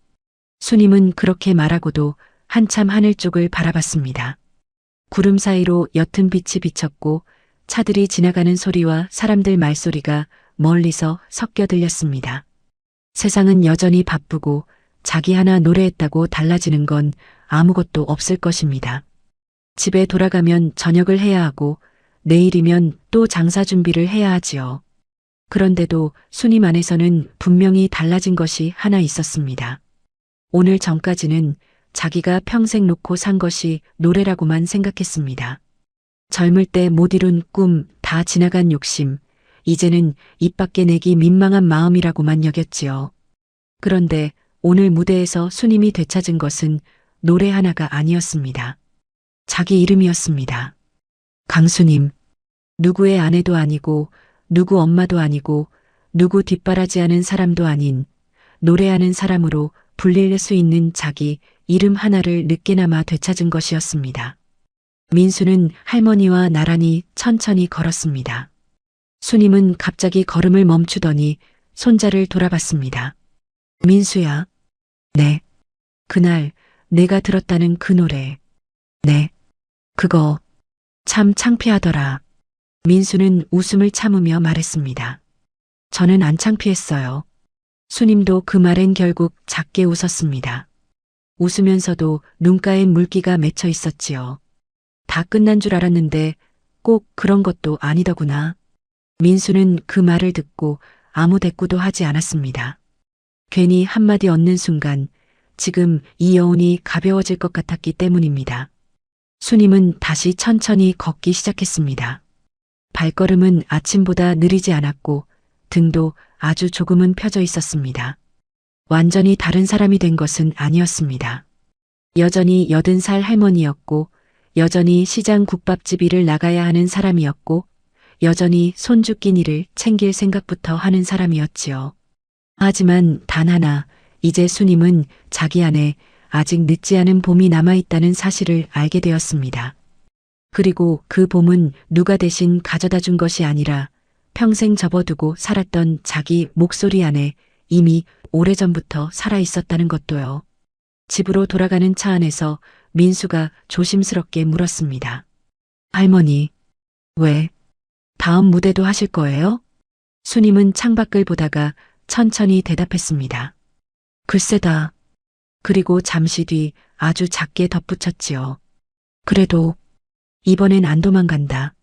순임은 그렇게 말하고도 한참 하늘 쪽을 바라봤습니다. 구름 사이로 옅은 빛이 비쳤고 차들이 지나가는 소리와 사람들 말소리가 멀리서 섞여 들렸습니다. 세상은 여전히 바쁘고 자기 하나 노래했다고 달라지는 건 아무것도 없을 것입니다. 집에 돌아가면 저녁을 해야 하고 내일이면 또 장사 준비를 해야 하지요. 그런데도 순임 안에서는 분명히 달라진 것이 하나 있었습니다. 오늘 전까지는 자기가 평생 놓고 산 것이 노래라고만 생각했습니다. 젊을 때 못 이룬 꿈, 다 지나간 욕심, 이제는 입 밖에 내기 민망한 마음이라고만 여겼지요. 그런데 오늘 무대에서 순임이 되찾은 것은 노래 하나가 아니었습니다. 자기 이름이었습니다. 강순임. 누구의 아내도 아니고 누구 엄마도 아니고 누구 뒷바라지하는 사람도 아닌 노래하는 사람으로 불릴 수 있는 자기 이름 하나를 늦게나마 되찾은 것이었습니다. 민수는 할머니와 나란히 천천히 걸었습니다. 순임은 갑자기 걸음을 멈추더니 손자를 돌아봤습니다. 민수야. 네. 그날 내가 들었다는 그 노래. 네. 그거 참 창피하더라. 민수는 웃음을 참으며 말했습니다. 저는 안 창피했어요. 순임도 그 말엔 결국 작게 웃었습니다. 웃으면서도 눈가엔 물기가 맺혀 있었지요. 다 끝난 줄 알았는데 꼭 그런 것도 아니더구나. 민수는 그 말을 듣고 아무 대꾸도 하지 않았습니다. 괜히 한마디 얻는 순간 지금 이 여운이 가벼워질 것 같았기 때문입니다. 순임은 다시 천천히 걷기 시작했습니다. 발걸음은 아침보다 느리지 않았고 등도 아주 조금은 펴져 있었습니다. 완전히 다른 사람이 된 것은 아니었습니다. 여전히 80살 할머니였고 여전히 시장 국밥집 일을 나가야 하는 사람이었고 여전히 손주 끼니를 챙길 생각부터 하는 사람이었지요. 하지만 단 하나, 이제 순임은 자기 안에 아직 늦지 않은 봄이 남아있다는 사실을 알게 되었습니다. 그리고 그 봄은 누가 대신 가져다 준 것이 아니라 평생 접어두고 살았던 자기 목소리 안에 이미 오래전부터 살아있었다는 것도요. 집으로 돌아가는 차 안에서 민수가 조심스럽게 물었습니다. 할머니, 왜? 다음 무대도 하실 거예요? 순임은 창밖을 보다가 천천히 대답했습니다. 글쎄다. 그리고 잠시 뒤 아주 작게 덧붙였지요. 그래도 이번엔 안 도망간다.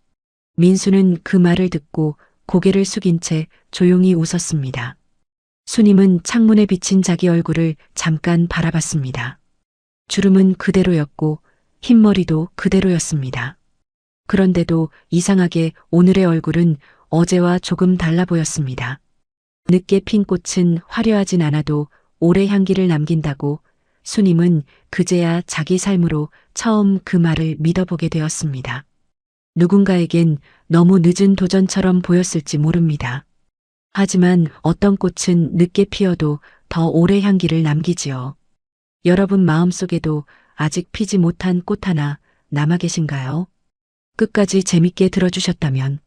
민수는 그 말을 듣고 고개를 숙인 채 조용히 웃었습니다. 수님은 창문에 비친 자기 얼굴을 잠깐 바라봤습니다. 주름은 그대로였고 흰머리도 그대로였습니다. 그런데도 이상하게 오늘의 얼굴은 어제와 조금 달라 보였습니다. 늦게 핀 꽃은 화려하진 않아도 오래 향기를 남긴다고 수님은 그제야 자기 삶으로 처음 그 말을 믿어보게 되었습니다. 누군가에겐 너무 늦은 도전처럼 보였을지 모릅니다. 하지만 어떤 꽃은 늦게 피어도 더 오래 향기를 남기지요. 여러분 마음속에도 아직 피지 못한 꽃 하나 남아 계신가요? 끝까지 재밌게 들어주셨다면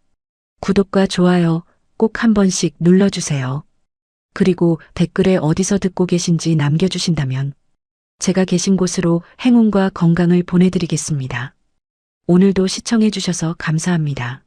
구독과 좋아요 꼭 한 번씩 눌러주세요. 그리고 댓글에 어디서 듣고 계신지 남겨주신다면 제가 계신 곳으로 행운과 건강을 보내드리겠습니다. 오늘도 시청해주셔서 감사합니다.